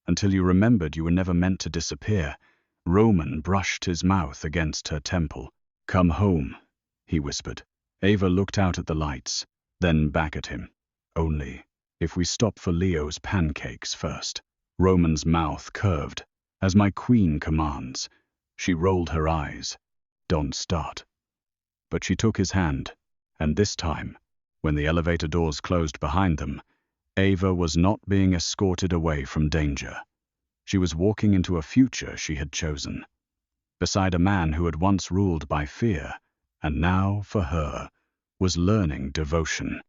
until you remembered you were never meant to disappear. Roman brushed his mouth against her temple. "Come home," he whispered. Ava looked out at the lights, then back at him. "Only if we stop for Leo's pancakes first." Roman's mouth curved. As my queen commands. She rolled her eyes. Don't start. But she took his hand, and this time, when the elevator doors closed behind them, Ava was not being escorted away from danger. She was walking into a future she had chosen, beside a man who had once ruled by fear, and now, for her, was learning devotion.